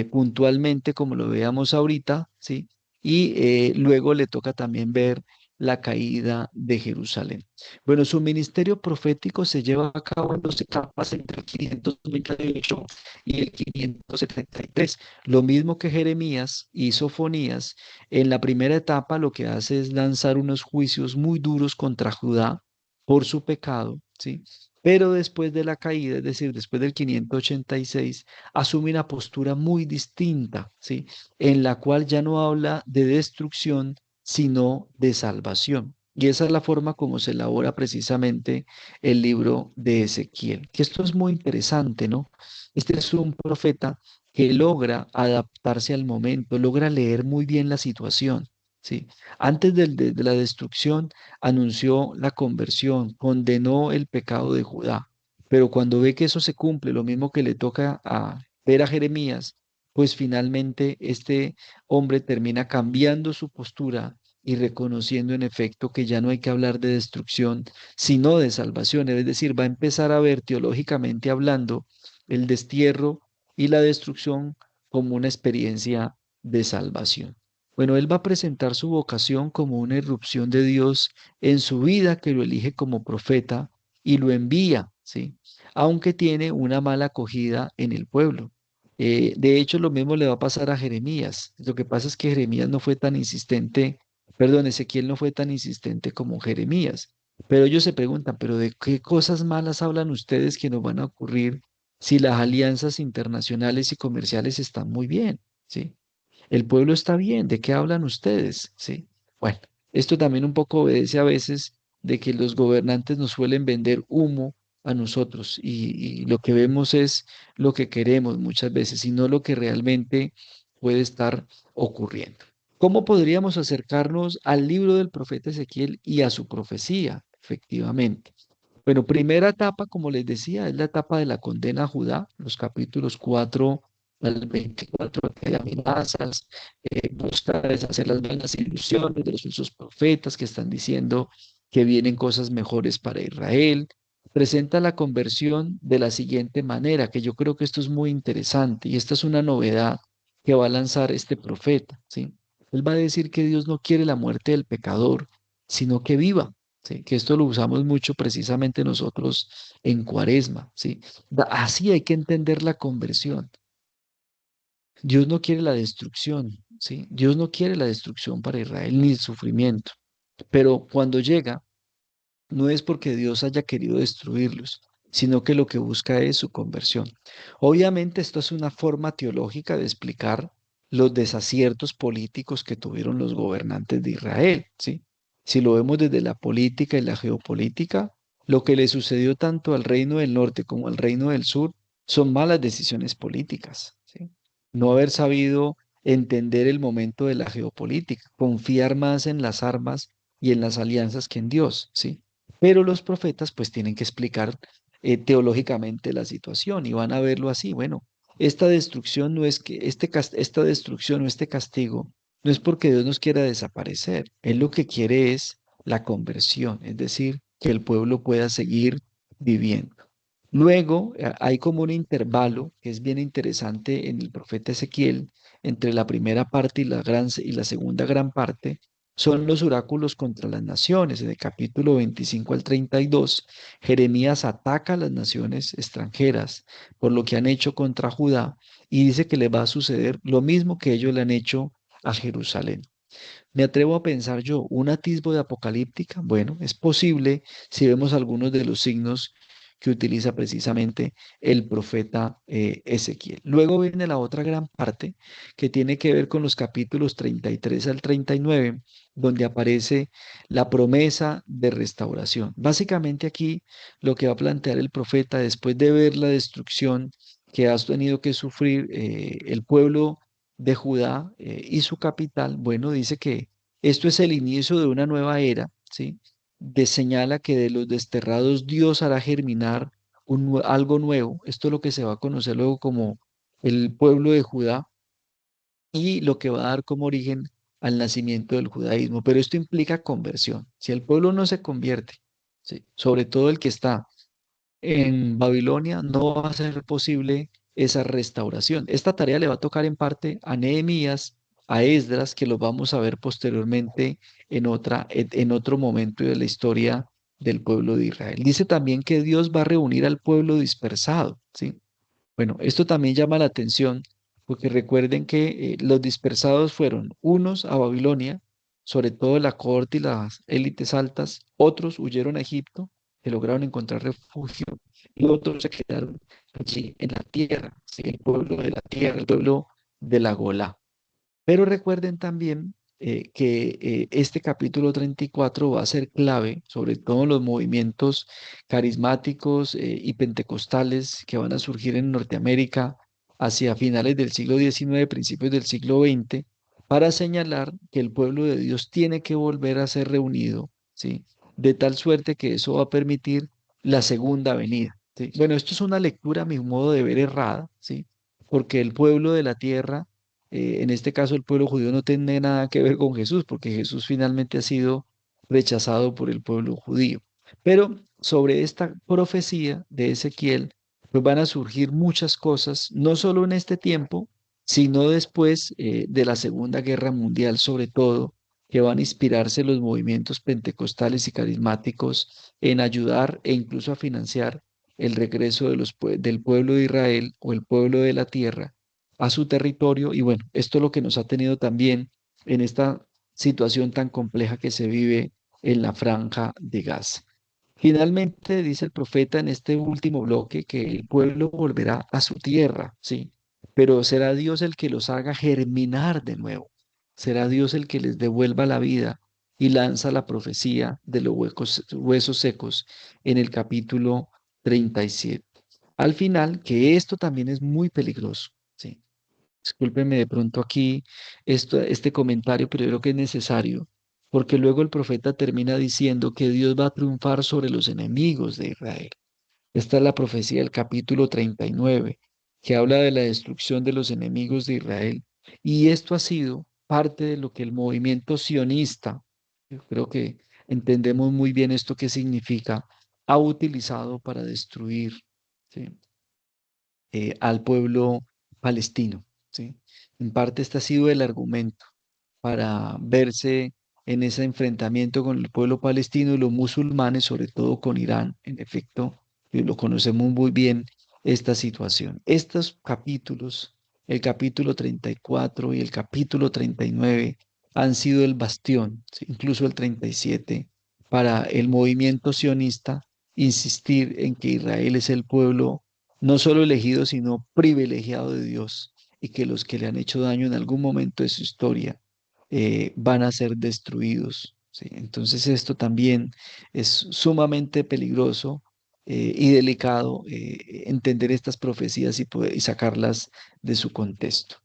Puntualmente, como lo veamos ahorita, ¿sí? Y luego le toca también ver la caída de Jerusalén. Bueno, su ministerio profético se lleva a cabo en dos etapas entre el 598 y el 573. Lo mismo que Jeremías y Sofonías, en la primera etapa lo que hace es lanzar unos juicios muy duros contra Judá por su pecado, ¿sí? Pero después de la caída, es decir, después del 586, asume una postura muy distinta, ¿sí? En la cual ya no habla de destrucción, sino de salvación. Y esa es la forma como se elabora precisamente el libro de Ezequiel. Que esto es muy interesante, ¿no? Este es un profeta que logra adaptarse al momento, logra leer muy bien la situación, ¿sí? Antes de la destrucción anunció la conversión, condenó el pecado de Judá, pero cuando ve que eso se cumple, lo mismo que le toca a ver a Jeremías, pues finalmente este hombre termina cambiando su postura y reconociendo en efecto que ya no hay que hablar de destrucción, sino de salvación. Es decir, va a empezar a ver teológicamente hablando el destierro y la destrucción como una experiencia de salvación. Bueno, él va a presentar su vocación como una irrupción de Dios en su vida, que lo elige como profeta y lo envía, ¿sí? Aunque tiene una mala acogida en el pueblo. De hecho, lo mismo le va a pasar a Jeremías. Lo que pasa es que Jeremías no fue tan insistente, perdón, Ezequiel no fue tan insistente como Jeremías. Pero ellos se preguntan, ¿pero de qué cosas malas hablan ustedes que nos van a ocurrir si las alianzas internacionales y comerciales están muy bien? ¿Sí? El pueblo está bien, ¿de qué hablan ustedes? ¿Sí? Bueno, esto también un poco obedece a veces de que los gobernantes nos suelen vender humo a nosotros y lo que vemos es lo que queremos muchas veces y no lo que realmente puede estar ocurriendo. ¿Cómo podríamos acercarnos al libro del profeta Ezequiel y a su profecía? Efectivamente. Bueno, primera etapa, como les decía, es la etapa de la condena a Judá, los capítulos 4 al 24, que hay amenazas, busca deshacer las buenas ilusiones de los falsos profetas que están diciendo que vienen cosas mejores para Israel. Presenta la conversión de la siguiente manera, que yo creo que esto es muy interesante y esta es una novedad que va a lanzar este profeta, ¿sí? Él va a decir que Dios no quiere la muerte del pecador, sino que viva. ¿Sí? Que esto lo usamos mucho precisamente nosotros en Cuaresma, ¿sí? Así hay que entender la conversión. Dios no quiere la destrucción, ¿sí? Dios no quiere la destrucción para Israel ni el sufrimiento, pero cuando llega, no es porque Dios haya querido destruirlos, sino que lo que busca es su conversión. Obviamente esto es una forma teológica de explicar los desaciertos políticos que tuvieron los gobernantes de Israel, ¿sí? Si lo vemos desde la política y la geopolítica, lo que le sucedió tanto al reino del norte como al reino del sur son malas decisiones políticas, ¿sí? No haber sabido entender el momento de la geopolítica, confiar más en las armas y en las alianzas que en Dios, ¿sí? Pero los profetas pues tienen que explicar teológicamente la situación y van a verlo así. Bueno, esta destrucción no es que, esta destrucción o este castigo no es porque Dios nos quiera desaparecer. Él lo que quiere es la conversión, es decir, que el pueblo pueda seguir viviendo. Luego hay como un intervalo que es bien interesante en el profeta Ezequiel entre la primera parte y y la segunda gran parte. Son los oráculos contra las naciones. En el capítulo 25 al 32, Jeremías ataca a las naciones extranjeras por lo que han hecho contra Judá y dice que le va a suceder lo mismo que ellos le han hecho a Jerusalén. Me atrevo a pensar yo, un atisbo de apocalíptica. Bueno, es posible si vemos algunos de los signos que utiliza precisamente el profeta Ezequiel. Luego viene la otra gran parte que tiene que ver con los capítulos 33 al 39, donde aparece la promesa de restauración. Básicamente aquí lo que va a plantear el profeta después de ver la destrucción que ha tenido que sufrir el pueblo de Judá y su capital, bueno, dice que esto es el inicio de una nueva era, ¿sí? Señala que de los desterrados Dios hará germinar algo nuevo. Esto es lo que se va a conocer luego como el pueblo de Judá y lo que va a dar como origen al nacimiento del judaísmo. Pero esto implica conversión. Si el pueblo no se convierte, ¿sí? Sobre todo el que está en Babilonia, no va a ser posible esa restauración. Esta tarea le va a tocar en parte a Nehemías, a Esdras, que lo vamos a ver posteriormente en otro momento de la historia del pueblo de Israel. Dice también que Dios va a reunir al pueblo dispersado, ¿sí? Bueno, esto también llama la atención porque recuerden que los dispersados fueron unos a Babilonia, sobre todo la corte y las élites altas, otros huyeron a Egipto, que lograron encontrar refugio, y otros se quedaron allí en la tierra, ¿sí? El pueblo de la tierra, el pueblo de la Golá. Pero recuerden también que este capítulo 34 va a ser clave, sobre todo en los movimientos carismáticos y pentecostales que van a surgir en Norteamérica hacia finales del siglo XIX, principios del siglo XX, para señalar que el pueblo de Dios tiene que volver a ser reunido, ¿sí? De tal suerte que eso va a permitir la segunda venida, ¿sí? Bueno, esto es una lectura, a mi modo de ver, errada, ¿sí? Porque el pueblo de la tierra en este caso el pueblo judío no tiene nada que ver con Jesús, porque Jesús finalmente ha sido rechazado por el pueblo judío. Pero sobre esta profecía de Ezequiel, pues van a surgir muchas cosas, no solo en este tiempo, sino después de la Segunda Guerra Mundial, sobre todo, que van a inspirarse los movimientos pentecostales y carismáticos en ayudar e incluso a financiar el regreso de del pueblo de Israel o el pueblo de la tierra a su territorio. Y bueno, esto es lo que nos ha tenido también en esta situación tan compleja que se vive en la franja de Gaza. Finalmente, dice el profeta en este último bloque que el pueblo volverá a su tierra, ¿sí? Pero será Dios el que los haga germinar de nuevo. Será Dios el que les devuelva la vida y lanza la profecía de los huesos secos en el capítulo 37. Al final, que esto también es muy peligroso, ¿sí? Discúlpeme de pronto aquí este comentario, pero yo creo que es necesario, porque luego el profeta termina diciendo que Dios va a triunfar sobre los enemigos de Israel. Esta es la profecía del capítulo 39, que habla de la destrucción de los enemigos de Israel. Y esto ha sido parte de lo que el movimiento sionista, yo creo que entendemos muy bien esto que significa, ha utilizado para destruir, ¿sí? Al pueblo palestino, ¿sí? En parte este ha sido el argumento para verse en ese enfrentamiento con el pueblo palestino y los musulmanes, sobre todo con Irán. En efecto, y lo conocemos muy bien esta situación. Estos capítulos, el capítulo 34 y el capítulo 39, han sido el bastión, ¿sí? Incluso el 37, para el movimiento sionista insistir en que Israel es el pueblo no solo elegido, sino privilegiado de Dios, y que los que le han hecho daño en algún momento de su historia van a ser destruidos, ¿sí? Entonces esto también es sumamente peligroso y delicado entender estas profecías y sacarlas de su contexto.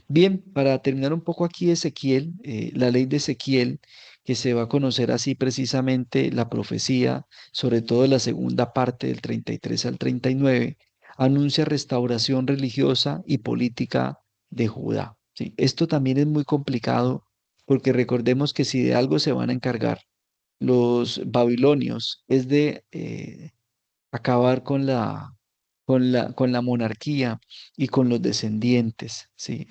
Bien, para terminar un poco aquí Ezequiel, la ley de Ezequiel, que se va a conocer así precisamente la profecía, sobre todo la segunda parte del 33 al 39, anuncia restauración religiosa y política de Judá, ¿sí? Esto también es muy complicado porque recordemos que si de algo se van a encargar los babilonios es de acabar con la monarquía y con los descendientes, ¿sí?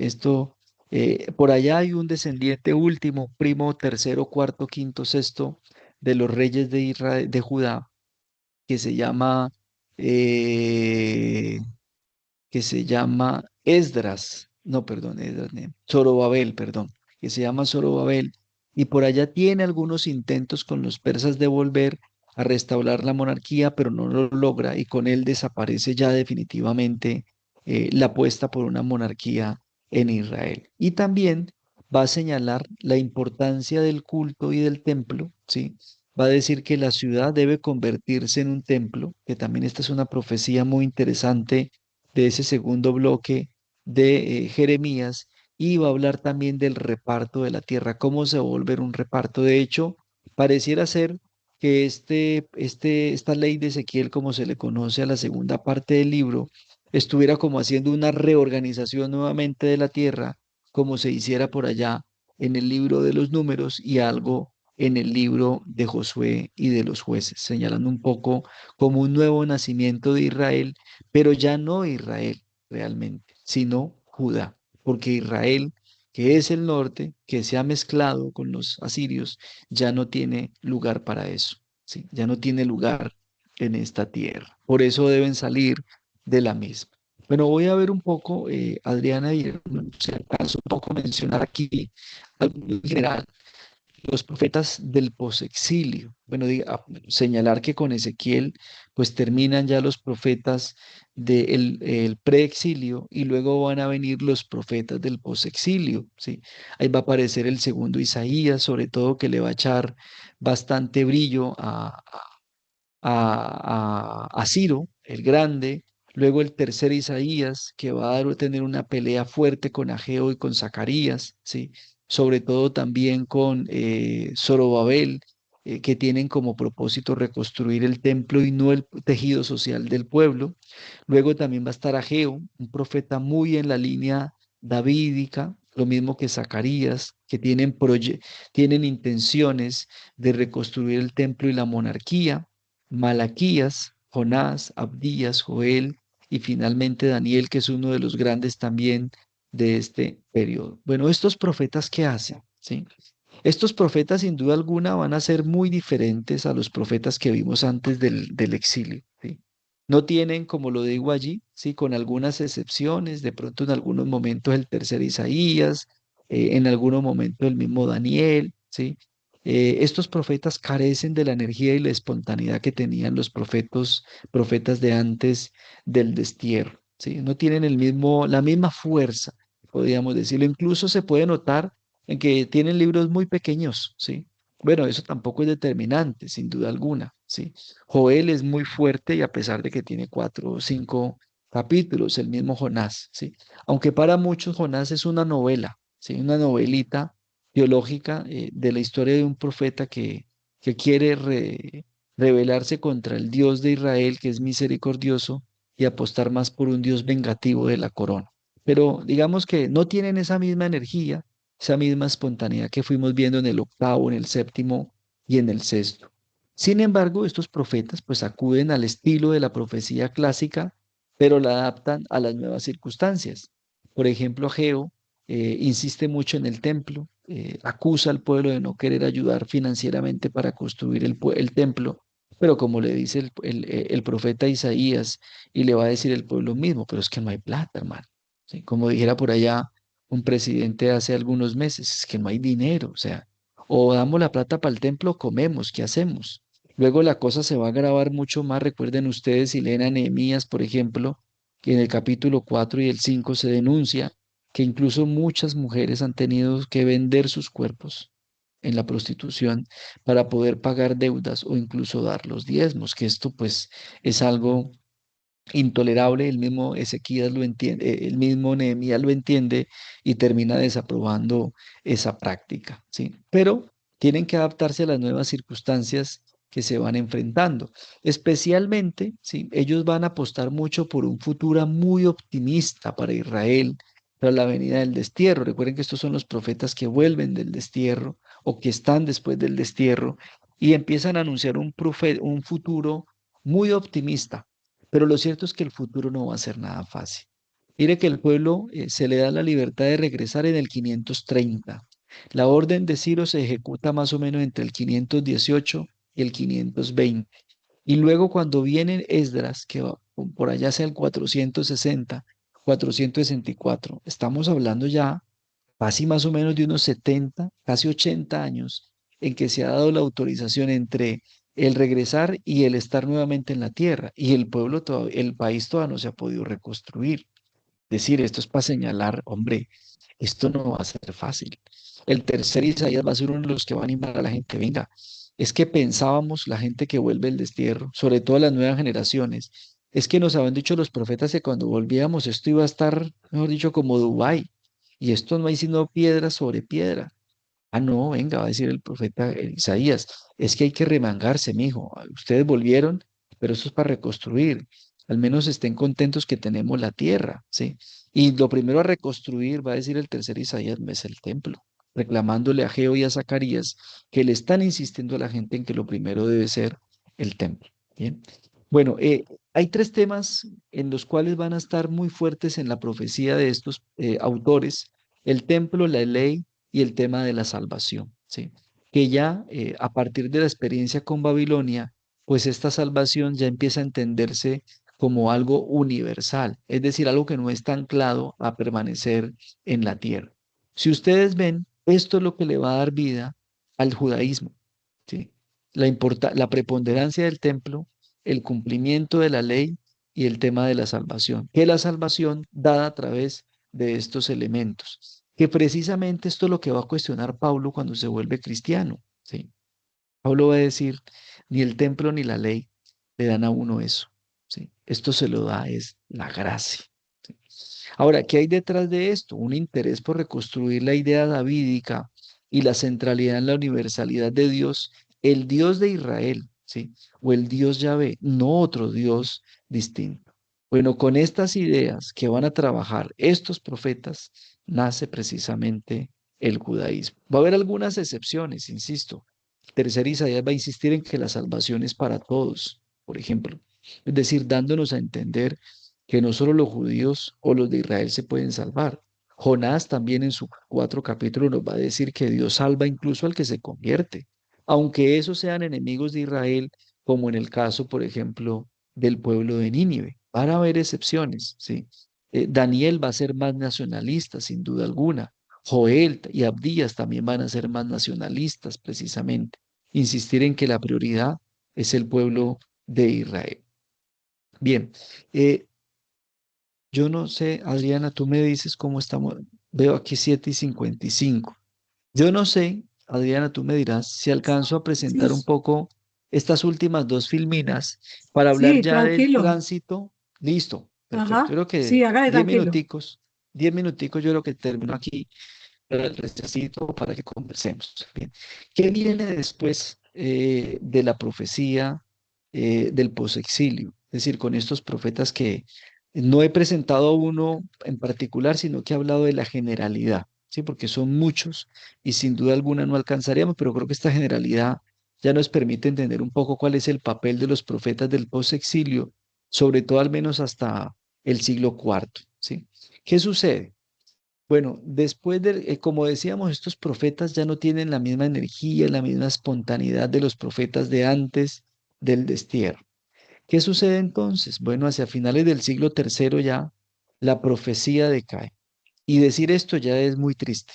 Por allá hay un descendiente último, primo, tercero, cuarto, quinto, sexto de los reyes de Israel, de Judá, que se llama, eh, que se llama Esdras, no, perdón, Esdras, Zorobabel, perdón, que se llama Zorobabel, y por allá tiene algunos intentos con los persas de volver a restaurar la monarquía, pero no lo logra, y con él desaparece ya definitivamente la apuesta por una monarquía en Israel. Y también va a señalar la importancia del culto y del templo, ¿sí? Va a decir que la ciudad debe convertirse en un templo, que también esta es una profecía muy interesante de ese segundo bloque de Jeremías, y va a hablar también del reparto de la tierra, cómo se va a volver un reparto. De hecho, pareciera ser que esta ley de Ezequiel, como se le conoce a la segunda parte del libro, estuviera como haciendo una reorganización nuevamente de la tierra, como se hiciera por allá en el libro de los números y algo en el libro de Josué y de los jueces, señalando un poco como un nuevo nacimiento de Israel, pero ya no Israel realmente, sino Judá, porque Israel, que es el norte, que se ha mezclado con los asirios, ya no tiene lugar para eso, ¿sí? Ya no tiene lugar en esta tierra. Por eso deben salir de la misma. Bueno, voy a ver un poco, Adriana, y si acaso un poco mencionar aquí algo en general los profetas del posexilio. Bueno, señalar que con Ezequiel pues terminan ya los profetas del el preexilio y luego van a venir los profetas del posexilio, ¿sí? Ahí va a aparecer el segundo Isaías, sobre todo que le va a echar bastante brillo a Ciro, el grande, luego el tercer Isaías, que va a tener una pelea fuerte con Ageo y con Zacarías, ¿sí? Sobre todo también con Zorobabel, que tienen como propósito reconstruir el templo y no el tejido social del pueblo. Luego también va a estar Ageo, un profeta muy en la línea davídica, lo mismo que Zacarías, que tienen intenciones de reconstruir el templo y la monarquía. Malaquías, Jonás, Abdías, Joel y finalmente Daniel, que es uno de los grandes también de este periodo. Bueno, estos profetas, ¿qué hacen? ¿Sí? Estos profetas, sin duda alguna, van a ser muy diferentes a los profetas que vimos antes del exilio, ¿sí? No tienen, como lo digo allí, ¿sí? Con algunas excepciones, de pronto en algunos momentos el tercer Isaías, en algunos momentos el mismo Daniel, ¿sí? Estos profetas carecen de la energía y la espontaneidad que tenían los profetas de antes del destierro, ¿sí? No tienen la misma fuerza, podríamos decirlo. Incluso se puede notar en que tienen libros muy pequeños, ¿sí? Bueno, eso tampoco es determinante, sin duda alguna, ¿sí? Joel es muy fuerte y a pesar de que tiene 4 o 5 capítulos, el mismo Jonás, ¿sí? Aunque para muchos Jonás es una novela, ¿sí? Una novelita teológica de la historia de un profeta que quiere rebelarse contra el Dios de Israel, que es misericordioso, y apostar más por un Dios vengativo de la corona. Pero digamos que no tienen esa misma energía, esa misma espontaneidad que fuimos viendo en el octavo, en el séptimo y en el sexto. Sin embargo, estos profetas pues acuden al estilo de la profecía clásica, pero la adaptan a las nuevas circunstancias. Por ejemplo, Ageo insiste mucho en el templo, acusa al pueblo de no querer ayudar financieramente para construir el templo, pero como le dice el profeta Isaías, y le va a decir el pueblo mismo, pero es que no hay plata, hermano. ¿Sí? Como dijera por allá un presidente hace algunos meses, es que no hay dinero, o sea, o damos la plata para el templo, o comemos, ¿qué hacemos? Luego la cosa se va a agravar mucho más. Recuerden ustedes, si leen a Nehemías, por ejemplo, que en el capítulo 4 y el 5 se denuncia que incluso muchas mujeres han tenido que vender sus cuerpos en la prostitución para poder pagar deudas o incluso dar los diezmos, que esto pues es algo intolerable. El mismo Ezequías lo entiende, el mismo Nehemías lo entiende y termina desaprobando esa práctica, ¿sí? Pero tienen que adaptarse a las nuevas circunstancias que se van enfrentando. Especialmente, ¿sí? Ellos van a apostar mucho por un futuro muy optimista para Israel tras la venida del destierro. Recuerden que estos son los profetas que vuelven del destierro o que están después del destierro y empiezan a anunciar un futuro muy optimista, pero lo cierto es que el futuro no va a ser nada fácil. Mire que el pueblo se le da la libertad de regresar en el 530. La orden de Ciro se ejecuta más o menos entre el 518 y el 520. Y luego cuando viene Esdras, que va por allá hacia el 460, 464, estamos hablando ya casi más o menos de unos 70, casi 80 años en que se ha dado la autorización entre el regresar y el estar nuevamente en la tierra. Y el pueblo, el país todavía no se ha podido reconstruir. Decir, esto es para señalar, hombre, esto no va a ser fácil. El tercer Isaías va a ser uno de los que va a animar a la gente. Venga, es que pensábamos, la gente que vuelve del destierro, sobre todo las nuevas generaciones, es que nos habían dicho los profetas que cuando volvíamos esto iba a estar, mejor dicho, como Dubái. Y esto no hay sino piedra sobre piedra. Ah, no, venga, va a decir el profeta Isaías, es que hay que remangarse, mijo. Ustedes volvieron, pero eso es para reconstruir. Al menos estén contentos que tenemos la tierra, ¿sí? Y lo primero a reconstruir, va a decir el tercer Isaías, es el templo, reclamándole a Geo y a Zacarías que le están insistiendo a la gente en que lo primero debe ser el templo. Bien. Bueno, hay tres temas en los cuales van a estar muy fuertes en la profecía de estos autores: el templo, la ley y el tema de la salvación, ¿sí? Que ya a partir de la experiencia con Babilonia, pues esta salvación ya empieza a entenderse como algo universal, es decir, algo que no está anclado a permanecer en la tierra. Si ustedes ven, esto es lo que le va a dar vida al judaísmo, ¿sí? La preponderancia del templo, el cumplimiento de la ley y el tema de la salvación, que la salvación dada a través de estos elementos, que precisamente esto es lo que va a cuestionar Pablo cuando se vuelve cristiano, ¿sí? Pablo va a decir, ni el templo ni la ley le dan a uno eso, ¿sí? Esto se lo da es la gracia, ¿sí? Ahora, ¿qué hay detrás de esto? Un interés por reconstruir la idea davídica y la centralidad en la universalidad de Dios, el Dios de Israel, ¿sí? O el Dios Yahvé, no otro Dios distinto. Bueno, con estas ideas que van a trabajar estos profetas, nace precisamente el judaísmo. Va a haber algunas excepciones, insisto. Tercer Isaías va a insistir en que la salvación es para todos, por ejemplo. Es decir, dándonos a entender que no solo los judíos o los de Israel se pueden salvar. Jonás también en sus 4 capítulos nos va a decir que Dios salva incluso al que se convierte, aunque esos sean enemigos de Israel, como en el caso, por ejemplo, del pueblo de Nínive. Van a haber excepciones, ¿sí? Daniel va a ser más nacionalista, sin duda alguna. Joel y Abdías también van a ser más nacionalistas, precisamente. Insistir en que la prioridad es el pueblo de Israel. Bien, eh, yo no sé, Adriana, tú me dices cómo estamos. Veo aquí 7:55. Yo no sé, Adriana, tú me dirás si alcanzo a Sí, presentar un poco estas últimas dos filminas para hablar sí, ya del tranquilo. tránsito. Listo, perfecto. Yo Ajá, creo que sí, hágale tranquilo. 10 minuticos, yo creo que termino aquí para el restacito para que conversemos. Bien. ¿Qué viene después de la profecía del posexilio? Es decir, con estos profetas que no he presentado a uno en particular, sino que he hablado de la generalidad, ¿sí? Porque son muchos y sin duda alguna no alcanzaríamos, pero creo que esta generalidad ya nos permite entender un poco cuál es el papel de los profetas del posexilio, sobre todo al menos hasta el siglo cuarto, ¿sí? ¿Qué sucede? Bueno, después de, como decíamos, estos profetas ya no tienen la misma energía, la misma espontaneidad de los profetas de antes del destierro. ¿Qué sucede entonces? Bueno, hacia finales del siglo tercero ya la profecía decae. Y decir esto ya es muy triste.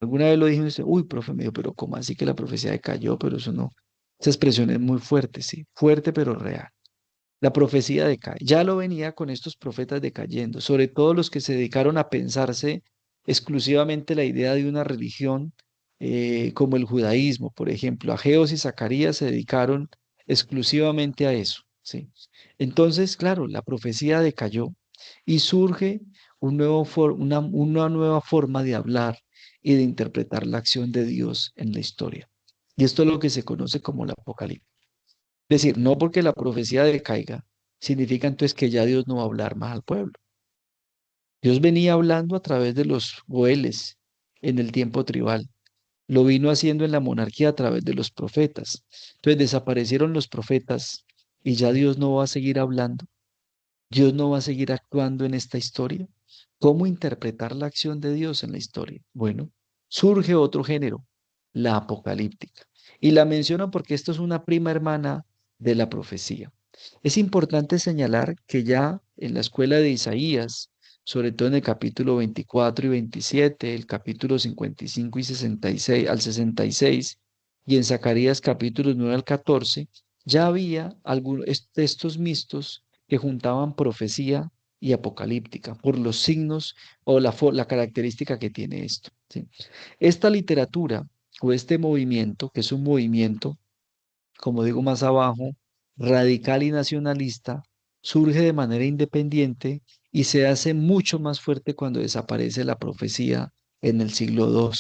Alguna vez lo dije y me dice, uy, profe, me dijo, pero ¿cómo así que la profecía decayó? Pero eso no. Esa expresión es muy fuerte, sí, fuerte pero real. La profecía decae. Ya lo venía con estos profetas decayendo, sobre todo los que se dedicaron a pensarse exclusivamente la idea de una religión como el judaísmo, por ejemplo. Ageos y Zacarías se dedicaron exclusivamente a eso, ¿sí? Entonces, claro, la profecía decayó y surge una nueva forma de hablar y de interpretar la acción de Dios en la historia. Y esto es lo que se conoce como el Apocalipsis. Es decir, no porque la profecía decaiga, significa entonces que ya Dios no va a hablar más al pueblo. Dios venía hablando a través de los goeles en el tiempo tribal, Lo vino haciendo en la monarquía a través de los profetas. Entonces desaparecieron los profetas y ya Dios no va a seguir hablando. Dios no va a seguir actuando en esta historia. ¿Cómo interpretar la acción de Dios en la historia? Bueno, surge otro género, la apocalíptica. Y la menciono porque esto es una prima hermana de la profecía. Es importante señalar que ya en la escuela de Isaías, sobre todo en el capítulo 24 y 27, el capítulo 55 y 66 al 66, y en Zacarías capítulos 9 al 14, ya había algunos textos mixtos que juntaban profecía y apocalíptica por los signos o la característica que tiene esto, ¿sí? Esta literatura o este movimiento, que es un movimiento, como digo más abajo, radical y nacionalista, surge de manera independiente y se hace mucho más fuerte cuando desaparece la profecía en el siglo II.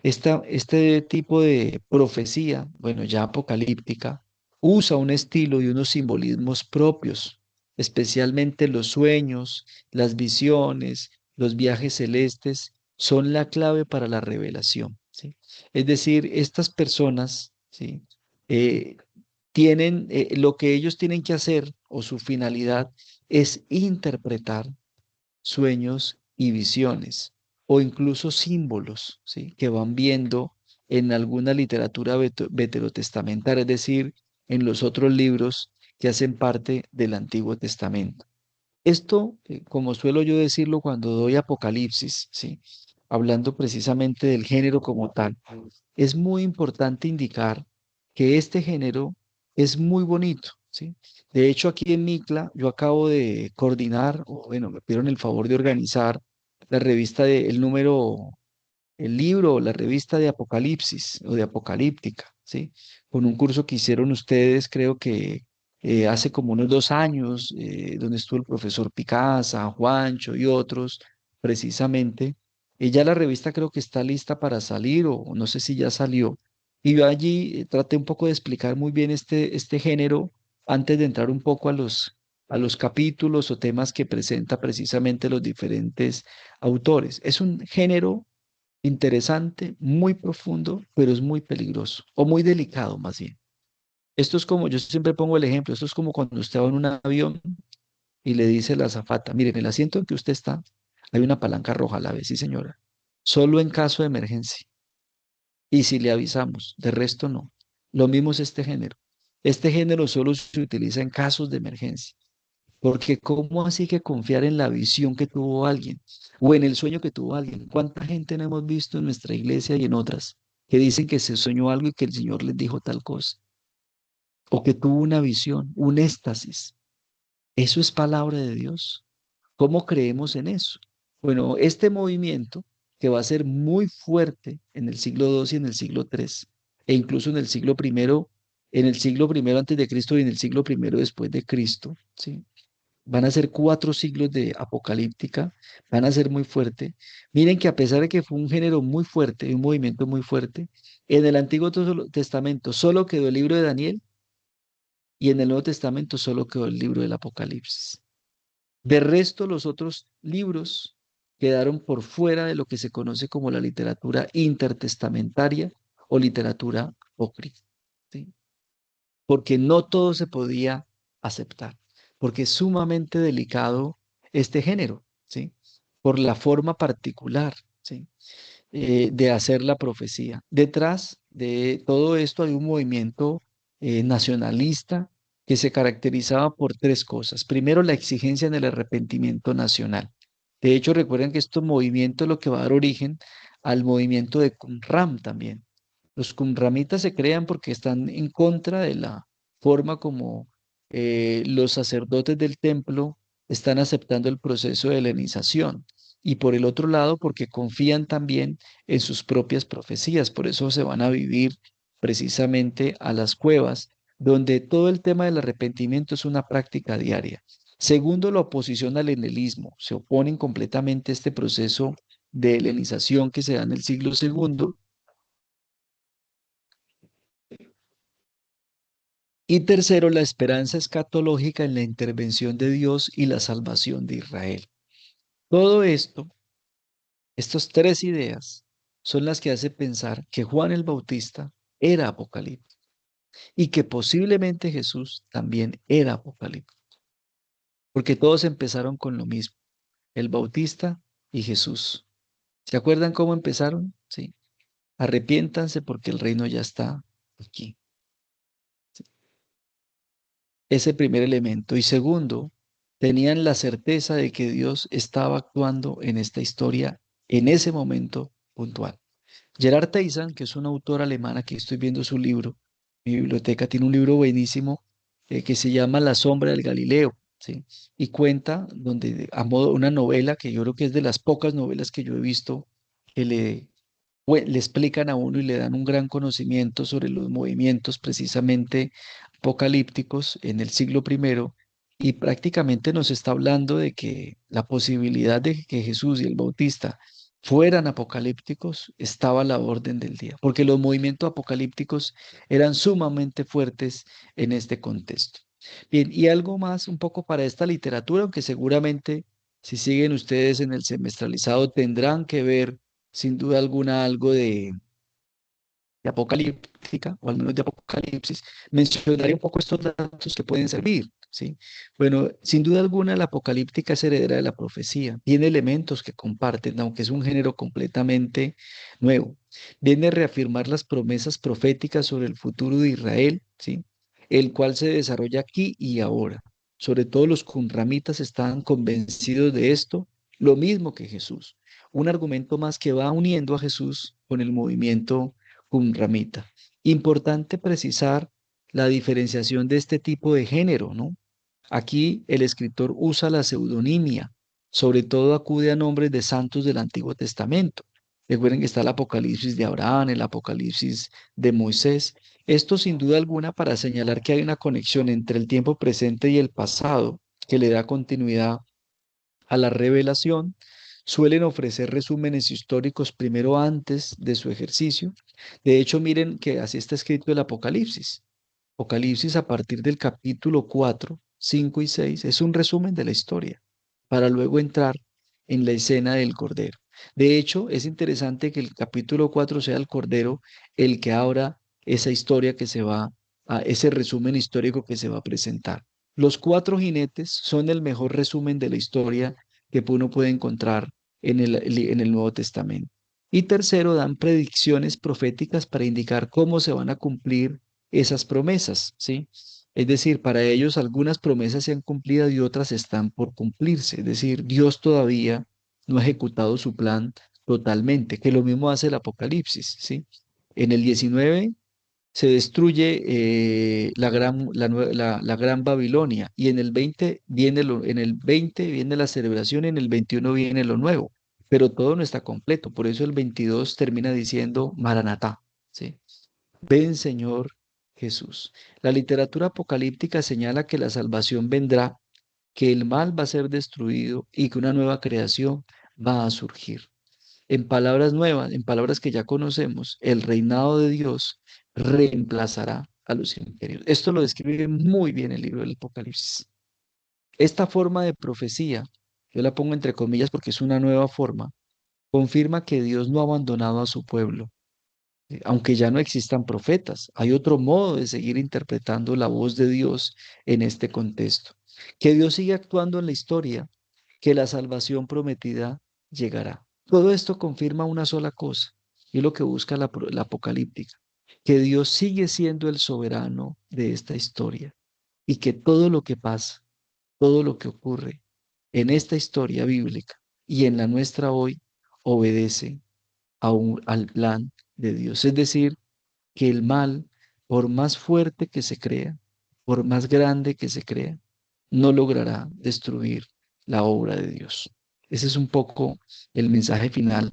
Este tipo de profecía, bueno, ya apocalíptica, usa un estilo y unos simbolismos propios, especialmente los sueños, las visiones, los viajes celestes, son la clave para la revelación, ¿sí? Es decir, estas personas, ¿sí? Eh, tienen, lo que ellos tienen que hacer o su finalidad es interpretar sueños y visiones, o incluso símbolos, ¿sí? Que van viendo en alguna literatura veterotestamentaria, es decir, en los otros libros que hacen parte del Antiguo Testamento. Esto, como suelo yo decirlo cuando doy Apocalipsis, ¿sí? Hablando precisamente del género como tal, es muy importante indicar que este género es muy bonito, ¿sí? De hecho, aquí en Micla yo acabo de coordinar, o bueno, me pidieron el favor de organizar la revista de, el número, el libro o la revista de Apocalipsis o de Apocalíptica, ¿sí? Con un curso que hicieron ustedes, creo que hace como unos 2 años, donde estuvo el profesor Picasa, Juancho y otros, precisamente. Y ya la revista creo que está lista para salir, o no sé si ya salió. Y yo allí traté un poco de explicar muy bien este género antes de entrar un poco a los capítulos o temas que presenta precisamente los diferentes autores. Es un género interesante, muy profundo, pero es muy peligroso o muy delicado más bien. Esto es como, yo siempre pongo el ejemplo, esto es como cuando usted va en un avión y le dice a la azafata, mire, en el asiento en que usted está, hay una palanca roja a la vez, sí señora, solo en caso de emergencia. Y si le avisamos, de resto no. Lo mismo es este género. Este género solo se utiliza en casos de emergencia. Porque ¿cómo así que confiar en la visión que tuvo alguien o en el sueño que tuvo alguien? ¿Cuánta gente no hemos visto en nuestra iglesia y en otras que dicen que se soñó algo y que el Señor les dijo tal cosa? O que tuvo una visión, un éxtasis. ¿Eso es palabra de Dios? ¿Cómo creemos en eso? Bueno, este movimiento que va a ser muy fuerte en el siglo II y en el siglo III, e incluso en el siglo primero antes de Cristo y en el siglo primero después de Cristo, ¿sí? Van a ser 4 siglos de apocalíptica, van a ser muy fuerte. Miren que a pesar de que fue un género muy fuerte, un movimiento muy fuerte, en el Antiguo Testamento solo quedó el libro de Daniel y en el Nuevo Testamento solo quedó el libro del Apocalipsis. De resto, los otros libros quedaron por fuera de lo que se conoce como la literatura intertestamentaria o literatura apócrifa, ¿sí? Porque no todo se podía aceptar, porque es sumamente delicado este género, ¿sí? Por la forma particular, ¿sí? De hacer la profecía. Detrás de todo esto hay un movimiento nacionalista que se caracterizaba por 3 cosas. Primero, la exigencia en el arrepentimiento nacional. De hecho, recuerden que este movimiento es lo que va a dar origen al movimiento de Qumran también. Los qumramitas se crean porque están en contra de la forma como los sacerdotes del templo están aceptando el proceso de helenización. Y por el otro lado, porque confían también en sus propias profecías. Por eso se van a vivir precisamente a las cuevas, donde todo el tema del arrepentimiento es una práctica diaria. Segundo, la oposición al helenismo. Se oponen completamente a este proceso de helenización que se da en el siglo segundo. Y tercero, la esperanza escatológica en la intervención de Dios y la salvación de Israel. Todo esto, estas 3 ideas, son las que hacen pensar que Juan el Bautista era apocalíptico y que posiblemente Jesús también era apocalíptico, porque todos empezaron con lo mismo, el Bautista y Jesús. ¿Se acuerdan cómo empezaron? Sí. Arrepiéntanse porque el reino ya está aquí. Ese primer elemento. Y segundo, tenían la certeza de que Dios estaba actuando en esta historia en ese momento puntual. Gerard Teissan, que es una autora alemana, que estoy viendo su libro, mi biblioteca tiene un libro buenísimo que se llama La sombra del Galileo, ¿sí? Y cuenta donde, a modo una novela que yo creo que es de las pocas novelas que yo he visto que le explican a uno y le dan un gran conocimiento sobre los movimientos precisamente apocalípticos en el siglo I, y prácticamente nos está hablando de que la posibilidad de que Jesús y el Bautista fueran apocalípticos estaba a la orden del día, porque los movimientos apocalípticos eran sumamente fuertes en este contexto. Bien, y algo más un poco para esta literatura, aunque seguramente si siguen ustedes en el semestralizado tendrán que ver sin duda alguna algo de apocalíptica, o al menos de apocalipsis, mencionaré un poco estos datos que pueden servir, ¿sí? Bueno, sin duda alguna la apocalíptica es heredera de la profecía, tiene elementos que comparten, aunque es un género completamente nuevo. Viene a reafirmar las promesas proféticas sobre el futuro de Israel, ¿sí? El cual se desarrolla aquí y ahora. Sobre todo los qumramitas estaban convencidos de esto, lo mismo que Jesús. Un argumento más que va uniendo a Jesús con el movimiento qumramita. Importante precisar la diferenciación de este tipo de género, ¿no? Aquí el escritor usa la pseudonimia, sobre todo acude a nombres de santos del Antiguo Testamento. Recuerden que está el Apocalipsis de Abraham, el Apocalipsis de Moisés. Esto sin duda alguna para señalar que hay una conexión entre el tiempo presente y el pasado que le da continuidad a la revelación. Suelen ofrecer resúmenes históricos primero antes de su ejercicio. De hecho, miren que así está escrito el Apocalipsis. Apocalipsis a partir del capítulo 4, 5 y 6 es un resumen de la historia para luego entrar en la escena del Cordero. De hecho, es interesante que el capítulo 4 sea el Cordero el que abra esa historia que se va a ese resumen histórico que se va a presentar. Los cuatro jinetes son el mejor resumen de la historia que uno puede encontrar en el Nuevo Testamento. Y tercero, dan predicciones proféticas para indicar cómo se van a cumplir esas promesas, ¿sí? Es decir, para ellos algunas promesas se han cumplido y otras están por cumplirse. Es decir, Dios todavía no ha ejecutado su plan totalmente, que lo mismo hace el Apocalipsis, ¿sí? En el 19 se destruye la gran Babilonia y en el 20 viene la celebración y en el 21 viene lo nuevo, pero todo no está completo. Por eso el 22 termina diciendo Maranatá, ¿sí? Ven, Señor Jesús. La literatura apocalíptica señala que la salvación vendrá, que el mal va a ser destruido y que una nueva creación va a surgir. En palabras nuevas, en palabras que ya conocemos, el reinado de Dios reemplazará a los imperios. Esto lo describe muy bien el libro del Apocalipsis. Esta forma de profecía, yo la pongo entre comillas porque es una nueva forma, confirma que Dios no ha abandonado a su pueblo, aunque ya no existan profetas. Hay otro modo de seguir interpretando la voz de Dios en este contexto. Que Dios sigue actuando en la historia, que la salvación prometida llegará. Todo esto confirma una sola cosa, y es lo que busca la apocalíptica, que Dios sigue siendo el soberano de esta historia y que todo lo que pasa, todo lo que ocurre en esta historia bíblica y en la nuestra hoy, obedece al plan de Dios. Es decir, que el mal, por más fuerte que se crea, por más grande que se crea, no logrará destruir la obra de Dios. Ese es un poco el mensaje final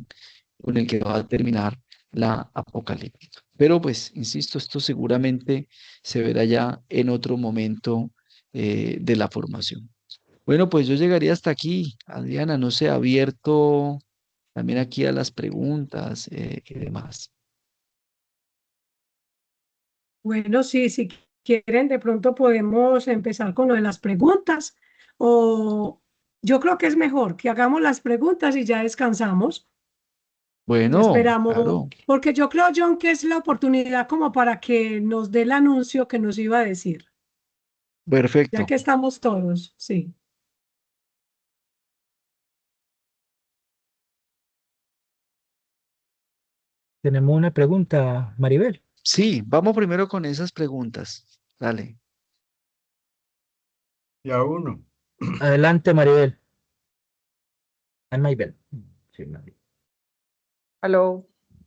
con el que va a terminar la apocalíptica. Pero pues, insisto, esto seguramente se verá ya en otro momento de la formación. Bueno, pues yo llegaría hasta aquí, Adriana, no sé, abierto también aquí a las preguntas y demás. Bueno, sí, si quieren, de pronto podemos empezar con lo de las preguntas o yo creo que es mejor que hagamos las preguntas y ya descansamos. Bueno, Esperamos, claro, porque yo creo, John, que es la oportunidad como para que nos dé el anuncio que nos iba a decir, ya perfecto. que estamos todos, sí. Tenemos una pregunta, Maribel. Sí, vamos primero con esas preguntas. Dale. Ya uno. Adelante, Maribel. Ah, Maribel. Sí, Maribel. Aló, Te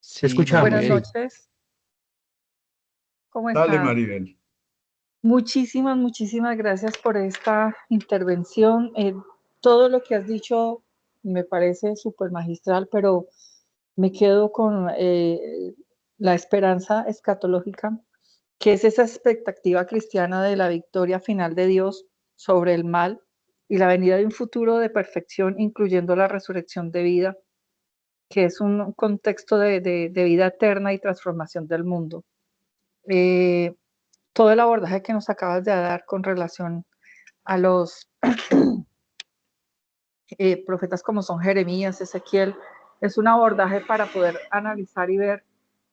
Sí, escuchamos, buenas sí. Maribel. noches. ¿Cómo Dale, están? Maribel. Muchísimas gracias por esta intervención. Todo lo que has dicho me parece súper magistral, pero me quedo con la esperanza escatológica, que es esa expectativa cristiana de la victoria final de Dios sobre el mal y la venida de un futuro de perfección, incluyendo la resurrección de vida, que es un contexto de vida eterna y transformación del mundo. Eh, Todo el abordaje que nos acabas de dar con relación a los profetas como son Jeremías, Ezequiel, es un abordaje para poder analizar y ver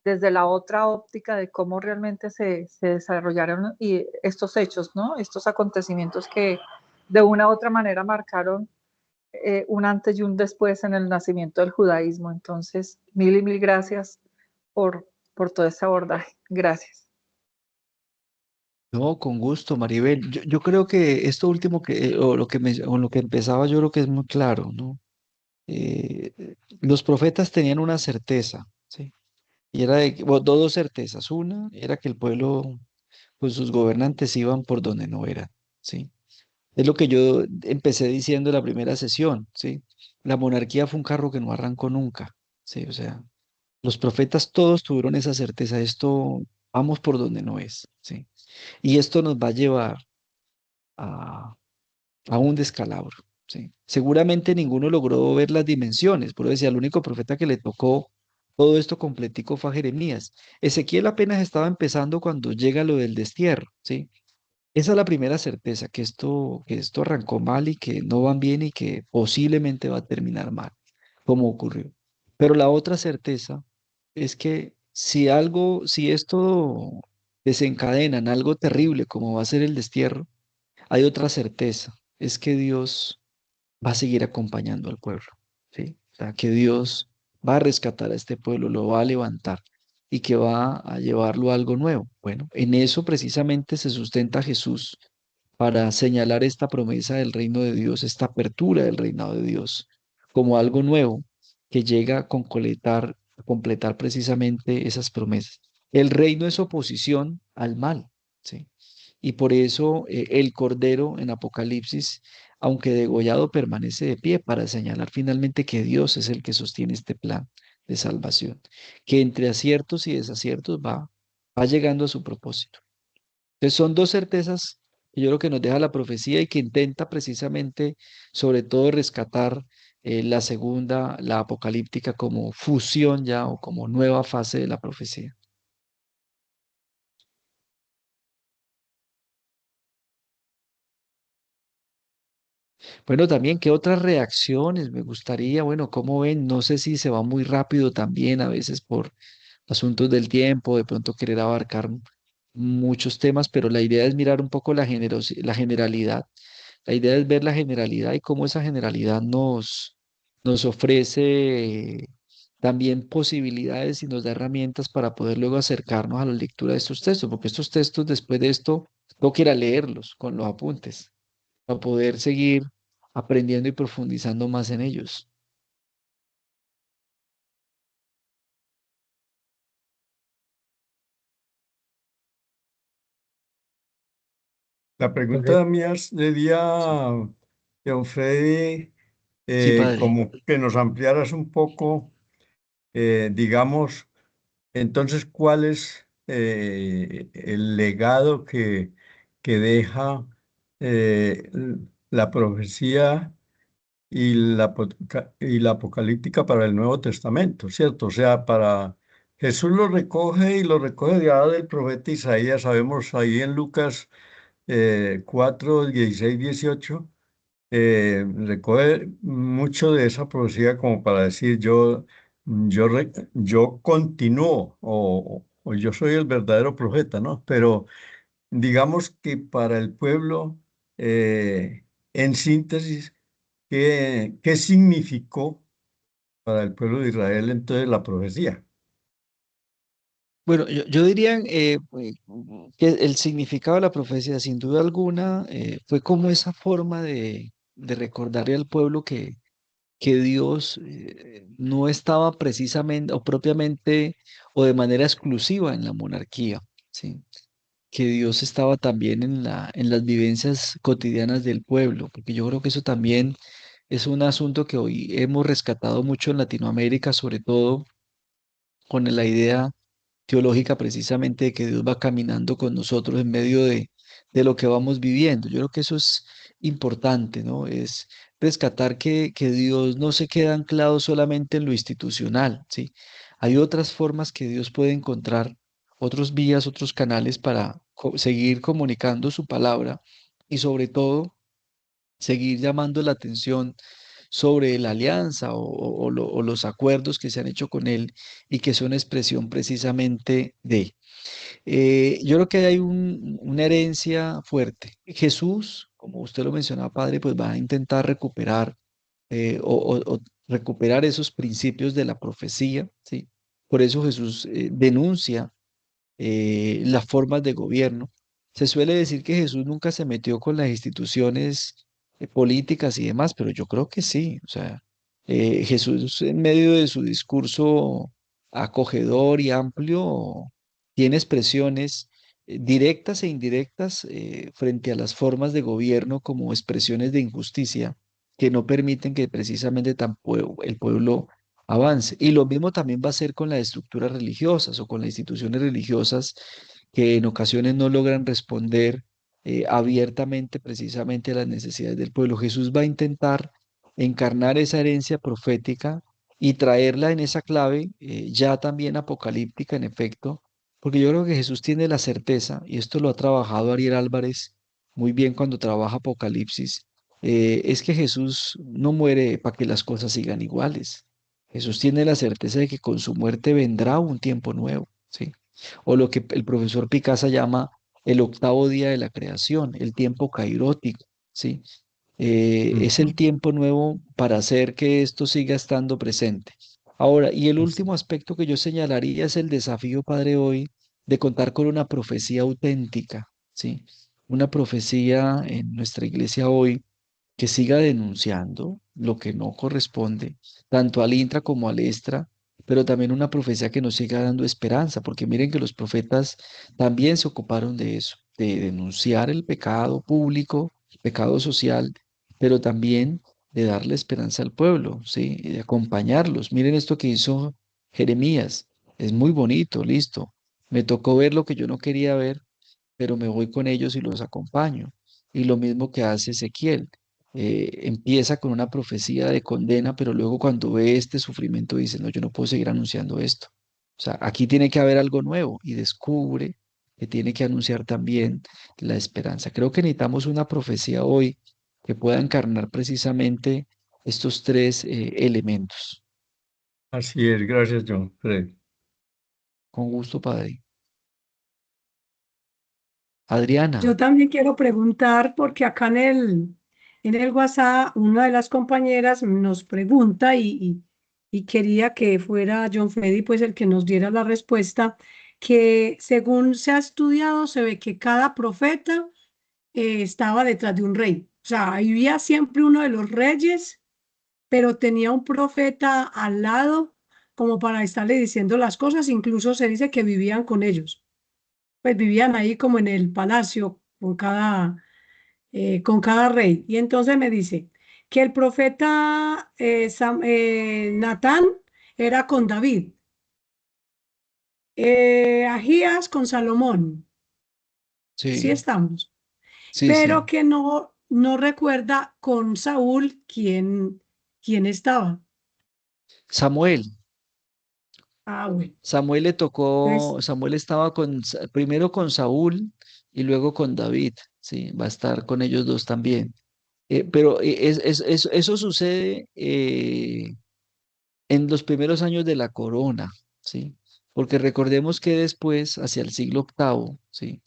desde la otra óptica de cómo realmente se desarrollaron estos hechos, ¿no? Estos acontecimientos que de una u otra manera marcaron un antes y un después en el nacimiento del judaísmo. Entonces, mil y mil gracias por todo ese abordaje. Gracias. No, con gusto, Maribel. Yo creo que esto último o lo que empezaba, yo creo que es muy claro, ¿no? Los profetas tenían una certeza, ¿sí? Y era bueno, dos certezas. Una era que el pueblo, pues sus gobernantes iban por donde no eran, ¿sí? Es lo que yo empecé diciendo en la primera sesión, ¿sí? La monarquía fue un carro que no arrancó nunca, ¿sí? O sea, los profetas todos tuvieron esa certeza, esto vamos por donde no es, ¿sí? Y esto nos va a llevar a, a un descalabro, ¿sí? Seguramente ninguno logró ver las dimensiones, por eso decía, el único profeta que le tocó todo esto completico fue a Jeremías. Ezequiel apenas estaba empezando cuando llega lo del destierro, ¿sí? Esa es la primera certeza, que esto arrancó mal y que no van bien y que posiblemente va a terminar mal, como ocurrió. Pero la otra certeza es que si esto desencadena en algo terrible como va a ser el destierro, hay otra certeza, es que Dios va a seguir acompañando al pueblo, ¿sí? O sea, que Dios va a rescatar a este pueblo, lo va a levantar y que va a llevarlo a algo nuevo. Bueno, en eso precisamente se sustenta Jesús para señalar esta promesa del reino de Dios, esta apertura del reinado de Dios, como algo nuevo que llega a completar precisamente esas promesas. El reino es oposición al mal, ¿sí? Y por eso el Cordero en Apocalipsis, aunque degollado, permanece de pie para señalar finalmente que Dios es el que sostiene este plan de salvación, que entre aciertos y desaciertos va llegando a su propósito. Entonces son dos certezas que yo creo que nos deja la profecía y que intenta precisamente, sobre todo, rescatar la segunda, la apocalíptica, como fusión ya o como nueva fase de la profecía. Bueno, también, ¿qué otras reacciones me gustaría? Bueno, ¿cómo ven? No sé si se va muy rápido también, a veces por asuntos del tiempo, de pronto querer abarcar muchos temas, pero la idea es mirar un poco la generalidad. La idea es ver la generalidad y cómo esa generalidad nos ofrece también posibilidades y nos da herramientas para poder luego acercarnos a la lectura de estos textos, porque estos textos, después de esto, tengo que ir a leerlos con los apuntes para poder seguir aprendiendo y profundizando más en ellos. La pregunta Correcto. mía sería, John Freddy, Sí, padre. como que nos ampliaras un poco, digamos, entonces, ¿cuál es el legado que deja la profecía y la apocalíptica para el Nuevo Testamento, ¿cierto? O sea, para Jesús lo recoge y lo recoge ya del profeta Isaías, sabemos ahí en Lucas 4, 16, 18, recoge mucho de esa profecía como para decir yo continúo o yo soy el verdadero profeta, ¿no? Pero digamos que para el pueblo, en síntesis, ¿qué significó para el pueblo de Israel entonces la profecía? Bueno, yo diría que el significado de la profecía, sin duda alguna, fue como esa forma de recordarle al pueblo que Dios no estaba precisamente o propiamente o de manera exclusiva en la monarquía, ¿sí? Que Dios estaba también en las vivencias cotidianas del pueblo, porque yo creo que eso también es un asunto que hoy hemos rescatado mucho en Latinoamérica, sobre todo con la idea teológica precisamente de que Dios va caminando con nosotros en medio de lo que vamos viviendo. Yo creo que eso es importante, ¿no? Es rescatar que Dios no se queda anclado solamente en lo institucional, ¿sí? Hay otras formas que Dios puede encontrar, otros vías, otros canales para seguir comunicando su palabra y sobre todo seguir llamando la atención sobre la alianza o los acuerdos que se han hecho con él y que son expresión precisamente de. Yo creo que hay una herencia fuerte. Jesús, como usted lo mencionaba, padre, pues va a intentar recuperar o recuperar esos principios de la profecía, ¿sí? Por eso Jesús denuncia las formas de gobierno. Se suele decir que Jesús nunca se metió con las instituciones políticas y demás, pero yo creo que sí. O sea, Jesús en medio de su discurso acogedor y amplio tiene expresiones directas e indirectas frente a las formas de gobierno como expresiones de injusticia que no permiten que precisamente tampoco el pueblo avance. Y lo mismo también va a ser con las estructuras religiosas o con las instituciones religiosas que en ocasiones no logran responder abiertamente precisamente a las necesidades del pueblo. Jesús va a intentar encarnar esa herencia profética y traerla en esa clave ya también apocalíptica, en efecto, porque yo creo que Jesús tiene la certeza, y esto lo ha trabajado Ariel Álvarez muy bien cuando trabaja Apocalipsis, es que Jesús no muere para que las cosas sigan iguales. Jesús tiene la certeza de que con su muerte vendrá un tiempo nuevo, ¿sí? O lo que el profesor Picasa llama el octavo día de la creación, el tiempo kairótico, ¿sí? Es el Ujú. tiempo nuevo para hacer que esto siga estando presente. Ahora, y el Así. último aspecto que yo señalaría es el desafío, Padre, hoy de contar con una profecía auténtica, ¿sí? Una profecía en nuestra iglesia hoy que siga denunciando lo que no corresponde, tanto al intra como al extra, pero también una profecía que nos siga dando esperanza, porque miren que los profetas también se ocuparon de eso, de denunciar el pecado público, el pecado social, pero también de darle esperanza al pueblo, ¿sí? Y de acompañarlos. Miren esto que hizo Jeremías, es muy bonito, listo. Me tocó ver lo que yo no quería ver, pero me voy con ellos y los acompaño. Y lo mismo que hace Ezequiel. Empieza con una profecía de condena, pero luego cuando ve este sufrimiento dice, no, yo no puedo seguir anunciando esto. O sea, aquí tiene que haber algo nuevo y descubre que tiene que anunciar también la esperanza. Creo que necesitamos una profecía hoy que pueda encarnar precisamente estos tres elementos. Así es, gracias, John. Fred. Con gusto, Padre. Yo Adriana, también quiero preguntar, porque acá en el WhatsApp una de las compañeras nos pregunta y quería que fuera John Freddy pues el que nos diera la respuesta, que según se ha estudiado se ve que cada profeta estaba detrás de un rey. O sea, había siempre uno de los reyes, pero tenía un profeta al lado como para estarle diciendo las cosas, incluso se dice que vivían con ellos, pues vivían ahí como en el palacio con cada rey. Y entonces me dice que el profeta Natán era con David, Ahías con Salomón, sí sí, estamos, sí, pero sí. que no recuerda con Saúl quién estaba. Samuel. Bueno, Samuel le entonces, tocó, Samuel estaba primero con Saúl y luego con David, sí, va a estar con ellos dos también. Pero eso sucede en los primeros años de la corona, ¿sí? Porque recordemos que después, hacia el siglo octavo, ¿sí?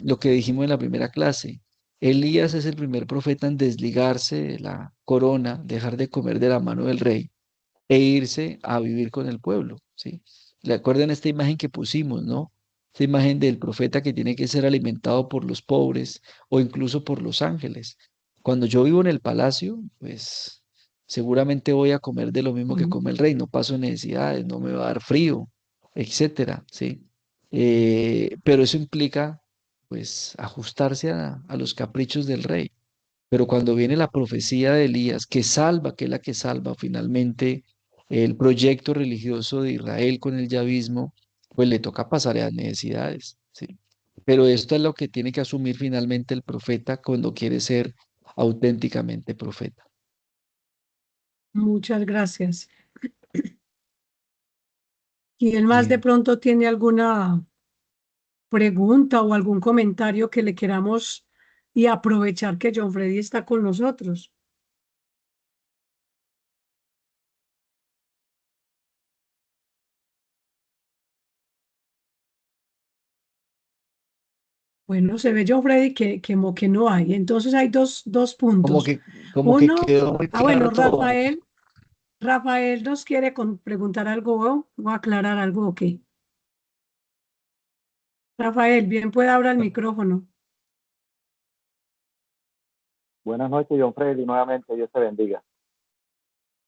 Lo que dijimos en la primera clase, Elías es el primer profeta en desligarse de la corona, dejar de comer de la mano del rey e irse a vivir con el pueblo, ¿sí? ¿Le acuerdan esta imagen que pusimos, no? Esta imagen del profeta que tiene que ser alimentado por los pobres o incluso por los ángeles. Cuando yo vivo en el palacio, pues seguramente voy a comer de lo mismo que Mm. come el rey, no paso necesidades, no me va a dar frío, etcétera, ¿sí? Pero eso implica, pues, ajustarse a los caprichos del rey. Pero cuando viene la profecía de Elías, que salva, que es la que salva finalmente el proyecto religioso de Israel con el yavismo, pues le toca pasar a las necesidades, ¿sí? Pero esto es lo que tiene que asumir finalmente el profeta cuando quiere ser auténticamente profeta. Muchas gracias. ¿Quién más de Bien. pronto tiene alguna pregunta o algún comentario que le queramos y aprovechar que John Freddy está con nosotros? Bueno, se ve John Freddy que no hay. Entonces hay dos Como puntos. que, como que Uno, quedó muy bueno, claro todo. Rafael nos quiere preguntar algo o aclarar algo, ok. Rafael, bien puede abrir el micrófono. Buenas noches, John Freddy, nuevamente, Dios te bendiga.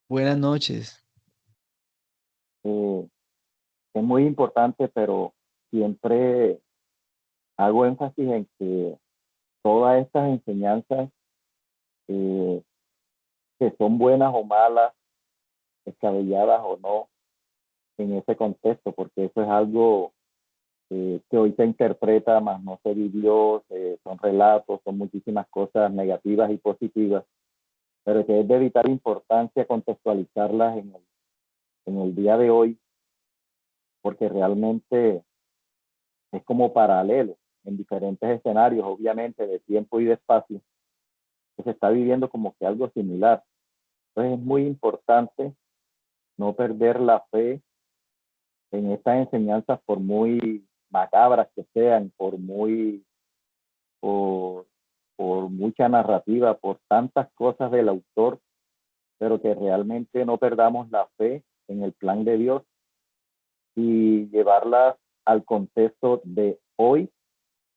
Buenas noches. Eh, es muy importante, pero siempre hago énfasis en que todas estas enseñanzas, eh, que son buenas o malas, descabelladas o no, en ese contexto, porque eso es algo que hoy se interpreta, más no se vivió, son relatos, son muchísimas cosas negativas y positivas, pero que es de vital importancia contextualizarlas en el día de hoy, porque realmente es como paralelo en diferentes escenarios, obviamente, de tiempo y de espacio, que se está viviendo como que algo similar. Entonces es muy importante no perder la fe en estas enseñanzas, por muy macabras que sean, por, por mucha narrativa, por tantas cosas del autor, pero que realmente no perdamos la fe en el plan de Dios y llevarlas al contexto de hoy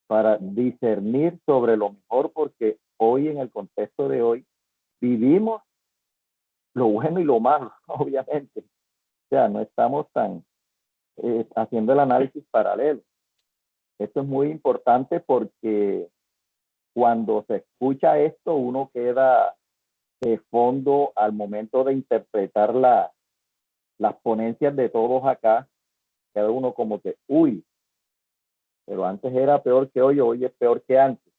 para discernir sobre lo mejor, porque hoy, en el contexto de hoy, vivimos lo bueno y lo malo, obviamente. O sea, no estamos tan haciendo el análisis paralelo. Esto es muy importante porque cuando se escucha esto, uno queda de fondo al momento de interpretar las ponencias de todos acá, queda uno como que, uy, pero antes era peor que hoy es peor que antes.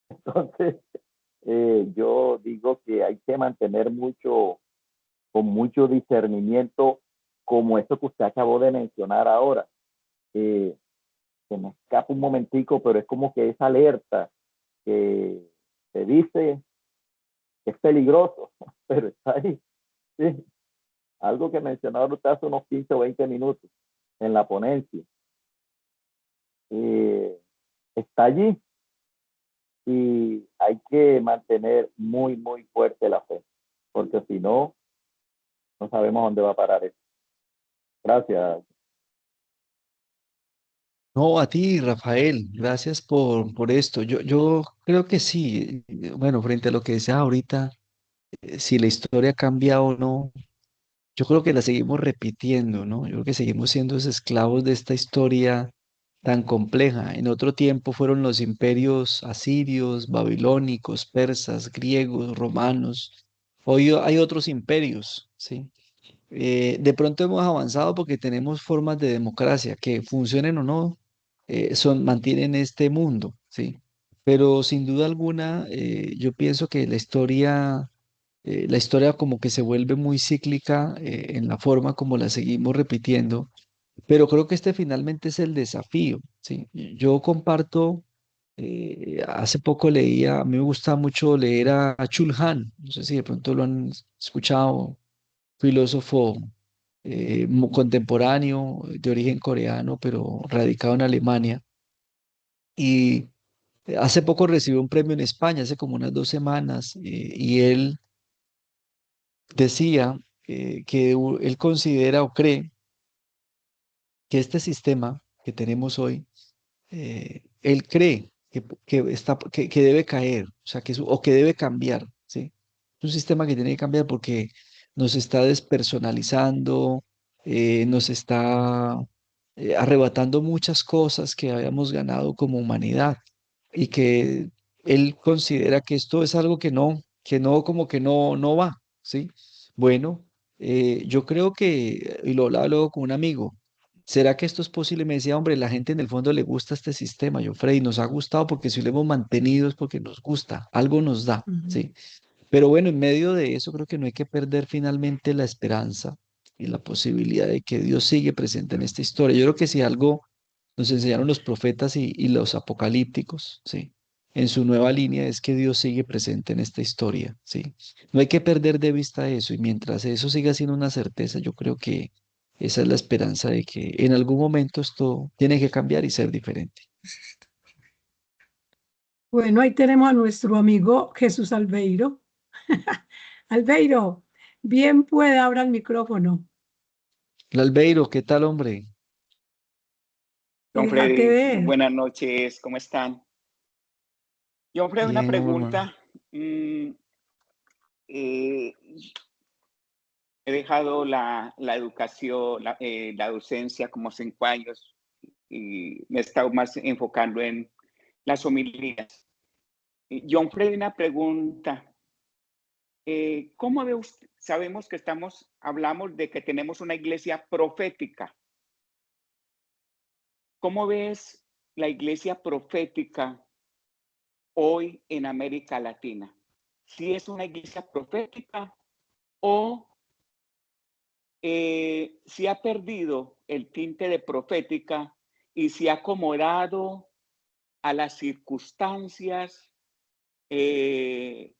Entonces, yo digo que hay que mantener con mucho discernimiento, como esto que usted acabó de mencionar ahora. Se me escapa un momentico, pero es como que esa alerta que se dice que es peligroso, pero está ahí. Sí. Algo que mencionaba usted hace unos 15 o 20 minutos en la ponencia. Eh, Está allí y hay que mantener muy, muy fuerte la fe, porque si no, no sabemos dónde va a parar esto. Gracias. No, a ti, Rafael, gracias por esto. Yo creo que sí. Bueno, frente a lo que decías ahorita, si la historia ha cambiado o no, yo creo que la seguimos repitiendo, ¿no? Yo creo que seguimos siendo esos esclavos de esta historia tan compleja. En otro tiempo fueron los imperios asirios, babilónicos, persas, griegos, romanos. Hoy hay otros imperios, ¿sí? De pronto hemos avanzado porque tenemos formas de democracia que funcionen o no, mantienen este mundo, ¿sí? Pero sin duda alguna, yo pienso que la historia como que se vuelve muy cíclica en la forma como la seguimos repitiendo, pero creo que este finalmente es el desafío, ¿sí? Yo comparto Hace poco leía, a mí me gusta mucho leer a Chul Han, no sé si de pronto lo han escuchado, filósofo contemporáneo de origen coreano, pero radicado en Alemania. Y hace poco recibió un premio en España, hace como unas 2 semanas, y él decía que él considera o cree que este sistema que tenemos hoy, él cree que debe caer, o sea, o que debe cambiar, ¿sí? Es un sistema que tiene que cambiar porque nos está despersonalizando, nos está arrebatando muchas cosas que habíamos ganado como humanidad y que él considera que esto es algo como que no va, ¿sí? Bueno, yo creo que, y lo hablaba luego con un amigo, ¿será que esto es posible? Me decía, hombre, la gente en el fondo le gusta este sistema, yo, Freddy, nos ha gustado porque si lo hemos mantenido es porque nos gusta, algo nos da, Ujú. ¿sí? Pero bueno, en medio de eso creo que no hay que perder finalmente la esperanza y la posibilidad de que Dios sigue presente en esta historia. Yo creo que si algo nos enseñaron los profetas y los apocalípticos, ¿sí? En su nueva línea es que Dios sigue presente en esta historia, ¿sí? No hay que perder de vista eso y mientras eso siga siendo una certeza, yo creo que esa es la esperanza de que en algún momento esto tiene que cambiar y ser diferente. Bueno, ahí tenemos a nuestro amigo Jesús Albeiro. Albeiro, bien puede, abra el micrófono. Albeiro, ¿qué tal, hombre? John Déjate Freddy, ver. buenas noches, ¿cómo están? John Freddy, una Bien, hombre, hermano. pregunta. Eh, He dejado la educación, la docencia como 5 años y me he estado más enfocando en las homilías. John Freddy, una pregunta. ¿Cómo ve usted? Sabemos que hablamos de que tenemos una iglesia profética. ¿Cómo ves la iglesia profética hoy en América Latina? ¿Si es una iglesia profética o si ha perdido el tinte de profética y se ha acomodado a las circunstancias, de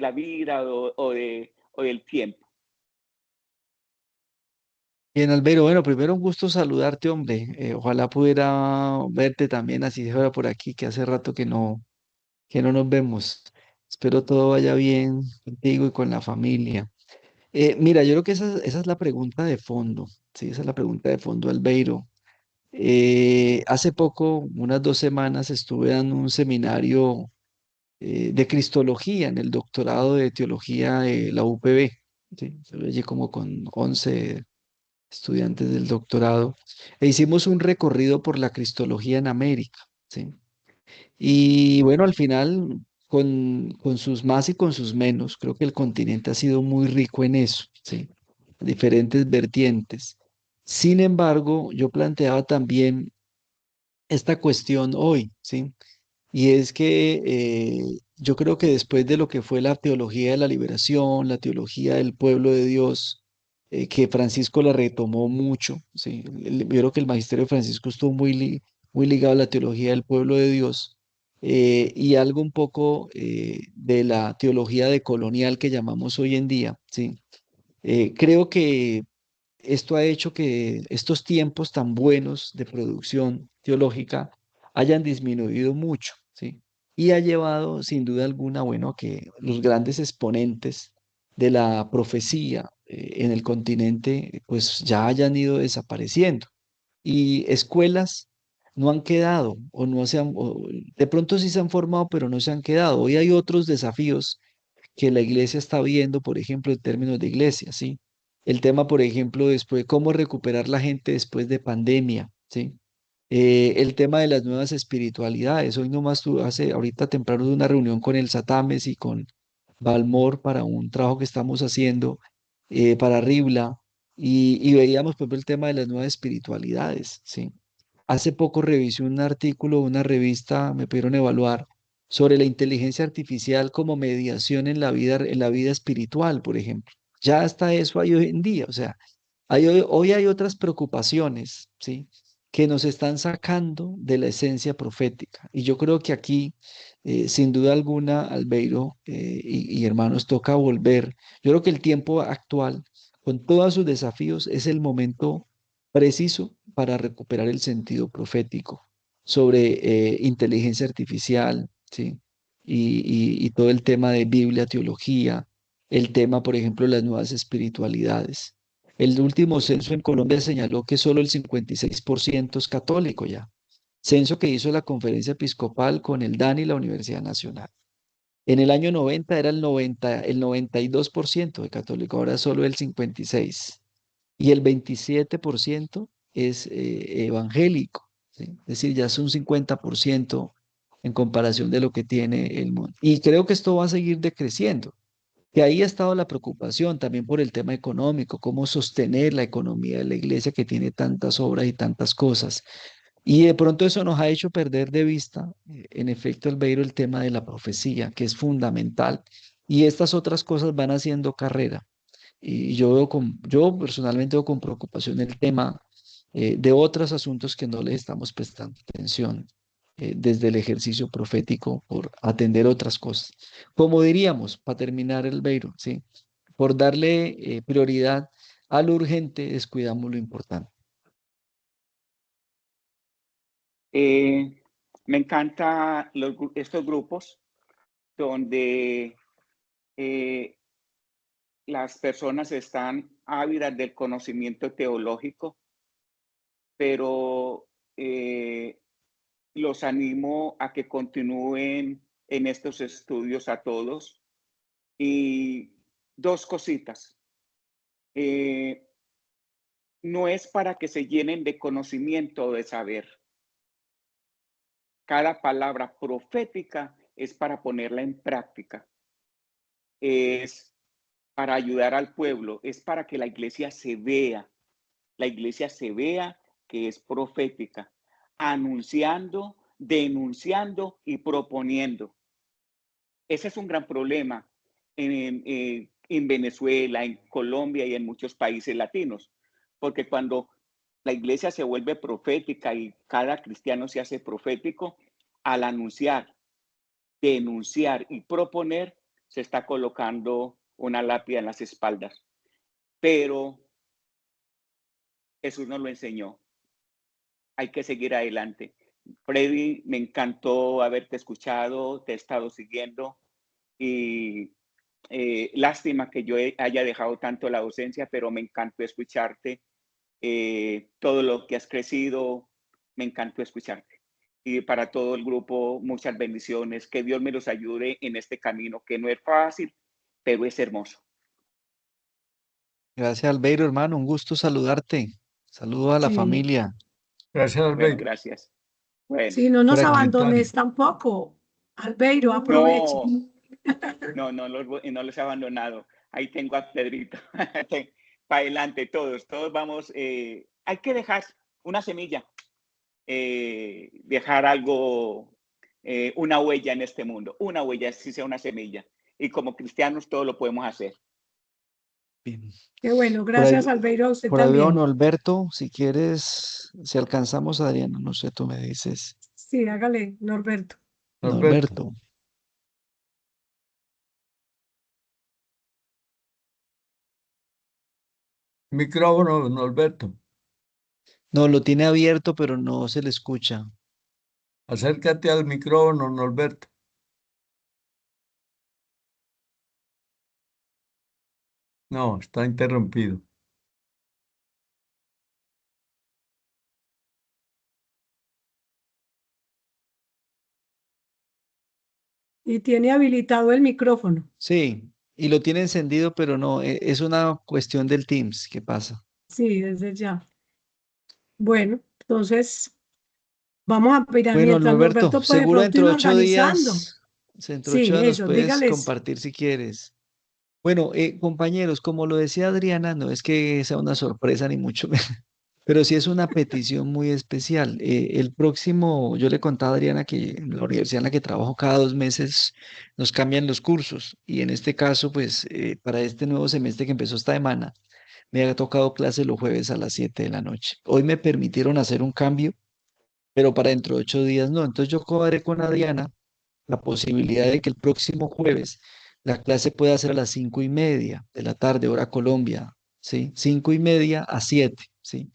la vida o del tiempo? Bien, Albeiro, bueno, primero un gusto saludarte, hombre. Ojalá pudiera verte también así fuera por aquí, que hace rato que no nos vemos. Espero todo vaya bien contigo y con la familia. Mira, yo creo que esa es la pregunta de fondo, sí, esa es la pregunta de fondo, Albeiro. Hace poco, unas 2 semanas, estuve dando un seminario de Cristología en el doctorado de Teología de la UPB, ¿sí? Estuve allí como con 11 estudiantes del doctorado, e hicimos un recorrido por la Cristología en América, ¿sí? Y bueno, al final, con sus más y con sus menos, creo que el continente ha sido muy rico en eso, ¿sí? Diferentes vertientes. Sin embargo, yo planteaba también esta cuestión hoy, ¿sí? Y es que yo creo que después de lo que fue la teología de la liberación, la teología del pueblo de Dios, que Francisco la retomó mucho, ¿sí? Yo creo que el magisterio de Francisco estuvo muy ligado a la teología del pueblo de Dios y algo un poco de la teología decolonial que llamamos hoy en día, ¿sí? Creo que esto ha hecho que estos tiempos tan buenos de producción teológica hayan disminuido mucho, ¿sí? Y ha llevado, sin duda alguna, bueno, a que los grandes exponentes de la profecía en el continente, pues ya hayan ido desapareciendo. Y escuelas no han quedado, o no se han, o de pronto sí se han formado, pero no se han quedado. Hoy hay otros desafíos que la iglesia está viendo, por ejemplo, en términos de iglesia, ¿sí? El tema, por ejemplo, después, cómo recuperar la gente después de pandemia, ¿sí? El tema de las nuevas espiritualidades. Hoy nomás ahorita temprano de una reunión con el Satames y con Balmor para un trabajo que estamos haciendo para Ribla y veíamos, por ejemplo, el tema de las nuevas espiritualidades, ¿sí? Hace poco revisé un artículo, una revista, me pidieron evaluar sobre la inteligencia artificial como mediación en la vida espiritual, por ejemplo. Ya hasta eso hay hoy en día, o sea, hoy hay otras preocupaciones, ¿sí? que nos están sacando de la esencia profética. Y yo creo que aquí, sin duda alguna, Albeiro y hermanos, toca volver. Yo creo que el tiempo actual, con todos sus desafíos, es el momento preciso para recuperar el sentido profético sobre inteligencia artificial, ¿sí? Y todo el tema de Biblia, teología, el tema, por ejemplo, de las nuevas espiritualidades. El último censo en Colombia señaló que solo el 56% es católico ya. Censo que hizo la Conferencia Episcopal con el DAN y la Universidad Nacional. En el año 90 era el 92% de católico, ahora solo el 56%. Y el 27% es evangélico, ¿sí? Es decir, ya es un 50% en comparación de lo que tiene el mundo. Y creo que esto va a seguir decreciendo. Que ahí ha estado la preocupación también por el tema económico, cómo sostener la economía de la iglesia que tiene tantas obras y tantas cosas. Y de pronto eso nos ha hecho perder de vista, en efecto, Albeiro, el tema de la profecía, que es fundamental. Y estas otras cosas van haciendo carrera. Y yo personalmente veo con preocupación el tema de otros asuntos que no le estamos prestando atención desde el ejercicio profético por atender otras cosas. Como diríamos, para terminar el Beiro, ¿sí? Por darle prioridad a lo urgente, descuidamos lo importante. Me encantan estos grupos donde las personas están ávidas del conocimiento teológico, pero los animo a que continúen en estos estudios a todos. Y dos cositas. No es para que se llenen de conocimiento o de saber. Cada palabra profética es para ponerla en práctica. Es para ayudar al pueblo, es para que la iglesia se vea que es profética, anunciando, denunciando y proponiendo. Ese es un gran problema en Venezuela, en Colombia y en muchos países latinos, porque cuando la iglesia se vuelve profética y cada cristiano se hace profético, al anunciar, denunciar y proponer, se está colocando una lápida en las espaldas. Pero Jesús nos lo enseñó. Hay que seguir adelante. Freddy, me encantó haberte escuchado, te he estado siguiendo y lástima que yo haya dejado tanto la docencia, pero me encantó escucharte. Todo lo que has crecido, me encantó escucharte. Y para todo el grupo, muchas bendiciones. Que Dios me los ayude en este camino, que no es fácil, pero es hermoso. Gracias, Albeiro, hermano. Un gusto saludarte. Saludo a la Sí. familia. Gracias, Bueno, Albeiro. gracias. Bueno, Sí, no nos Por aquí. abandones tampoco. Albeiro, aprovecha. no los he abandonado. Ahí tengo a Pedrito. Para adelante, todos vamos. Hay que dejar una semilla, dejar algo, una huella en este mundo, una huella, si sea una semilla. Y como cristianos todo lo podemos hacer. Bien. Qué bueno, gracias Albeiro, a usted Por ahí veo a también. Norberto, si quieres, si alcanzamos a Adriana, no sé, tú me dices. Sí, hágale, Norberto. Norberto. Micrófono, Norberto. No, lo tiene abierto, pero no se le escucha. Acércate al micrófono, Norberto. No, está interrumpido. Y tiene habilitado el micrófono. Sí, y lo tiene encendido, pero no, es una cuestión del Teams. ¿Qué pasa? Sí, desde ya. Bueno, entonces vamos a pedir Bueno, mientras Norberto, Norberto puede seguro pronto ir dentro de 8 organizando. días, dentro de 8 Sí, días nos eso, puedes dígales. compartir si quieres. Bueno, compañeros, como lo decía Adriana, no es que sea una sorpresa ni mucho menos, pero sí es una petición muy especial. El próximo, yo le contaba a Adriana que en la universidad en la que trabajo cada 2 meses nos cambian los cursos y en este caso, pues para este nuevo semestre que empezó esta semana, me ha tocado clase los jueves a las 7 de la noche. Hoy me permitieron hacer un cambio, pero para dentro de 8 días no. Entonces yo cuadré con Adriana la posibilidad de que el próximo jueves la clase pueda ser a las 5:30 de la tarde, hora Colombia, ¿sí? 5:30 a 7, ¿sí?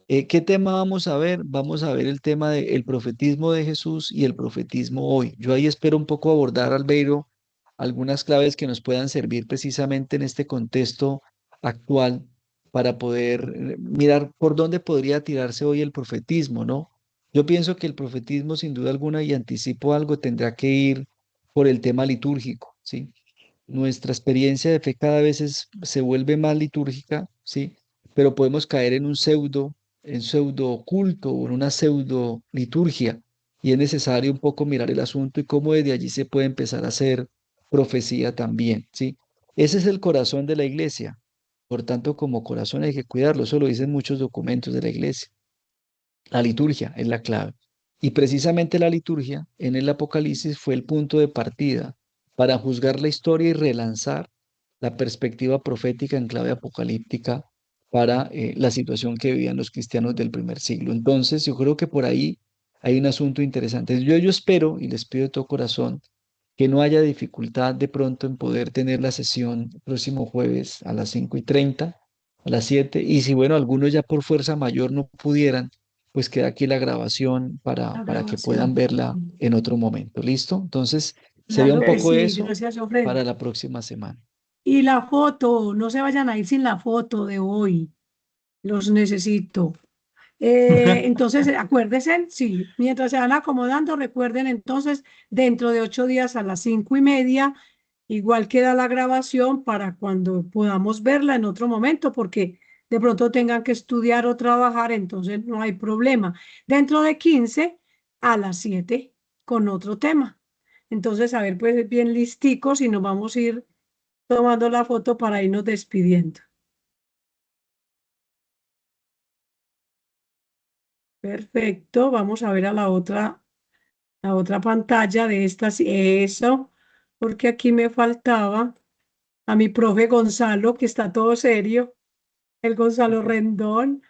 ¿Qué tema vamos a ver? Vamos a ver el tema del profetismo de Jesús y el profetismo hoy. Yo ahí espero un poco abordar, Albeiro, algunas claves que nos puedan servir precisamente en este contexto actual para poder mirar por dónde podría tirarse hoy el profetismo, ¿no? Yo pienso que el profetismo, sin duda alguna, y anticipo algo, tendrá que ir por el tema litúrgico, ¿sí? Nuestra experiencia de fe cada vez se vuelve más litúrgica, ¿sí? Pero podemos caer en pseudo culto o en una pseudo liturgia, y es necesario un poco mirar el asunto y cómo desde allí se puede empezar a hacer profecía también, ¿sí? Ese es el corazón de la iglesia. Por tanto, como corazón hay que cuidarlo, eso lo dicen muchos documentos de la iglesia. La liturgia es la clave. Y precisamente la liturgia en el Apocalipsis fue el punto de partida para juzgar la historia y relanzar la perspectiva profética en clave apocalíptica para la situación que vivían los cristianos del primer siglo. Entonces, yo creo que por ahí hay un asunto interesante. Yo espero y les pido de todo corazón que no haya dificultad de pronto en poder tener la sesión el próximo jueves a las 5:30, a las 7, y si, bueno, algunos ya por fuerza mayor no pudieran, pues queda aquí la grabación La para que puedan grabación. verla en otro momento. ¿Listo? Entonces, sería un Claro que poco sí, eso gracias, Ofred. para la próxima semana. Y la foto, no se vayan a ir sin la foto de hoy, los necesito. Entonces, acuérdense, sí, mientras se van acomodando, recuerden entonces, dentro de 8 días a las 5:30, igual queda la grabación para cuando podamos verla en otro momento, porque de pronto tengan que estudiar o trabajar, entonces no hay problema. Dentro de 15 a las 7 con otro tema. Entonces, a ver, pues bien listicos y nos vamos a ir tomando la foto para irnos despidiendo. Perfecto, vamos a ver a la otra pantalla de estas, eso, porque aquí me faltaba a mi profe Gonzalo, que está todo serio, el Gonzalo Rendón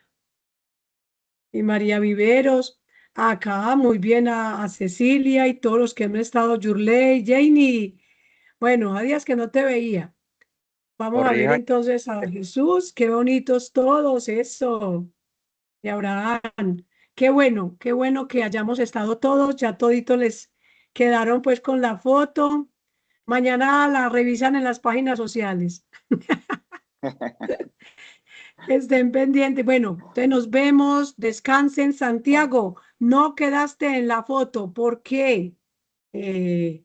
y María Viveros, acá muy bien a Cecilia y todos los que han estado, Yurley, Janie, bueno, a días que no te veía. Vamos a ver Corrija, entonces a Jesús, qué bonitos todos, eso, y Abraham. Qué bueno que hayamos estado todos, ya toditos les quedaron pues con la foto. Mañana la revisan en las páginas sociales. Estén pendientes. Bueno, entonces nos vemos, descansen. Santiago, no quedaste en la foto. ¿Por qué? Eh,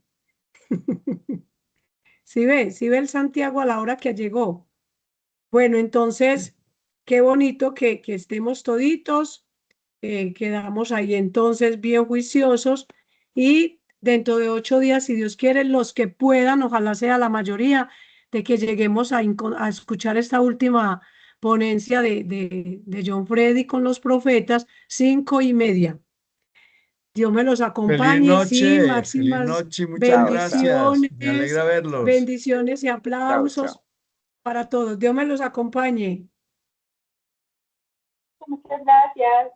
sí ve el Santiago a la hora que llegó. Bueno, entonces, qué bonito que estemos toditos. Quedamos ahí entonces bien juiciosos y dentro de 8 días, si Dios quiere, los que puedan, ojalá sea la mayoría, de que lleguemos a escuchar esta última ponencia de John Freddy con los profetas, 5:30. Dios me los acompañe, sí, feliz máximas noche, muchas Chao, chao, gracias. Me bendiciones, alegra verlos. bendiciones y chao, chao. aplausos para todos. Dios me los acompañe. Muchas gracias.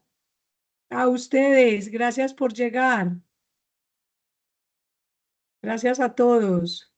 A ustedes, gracias por llegar. Gracias a todos.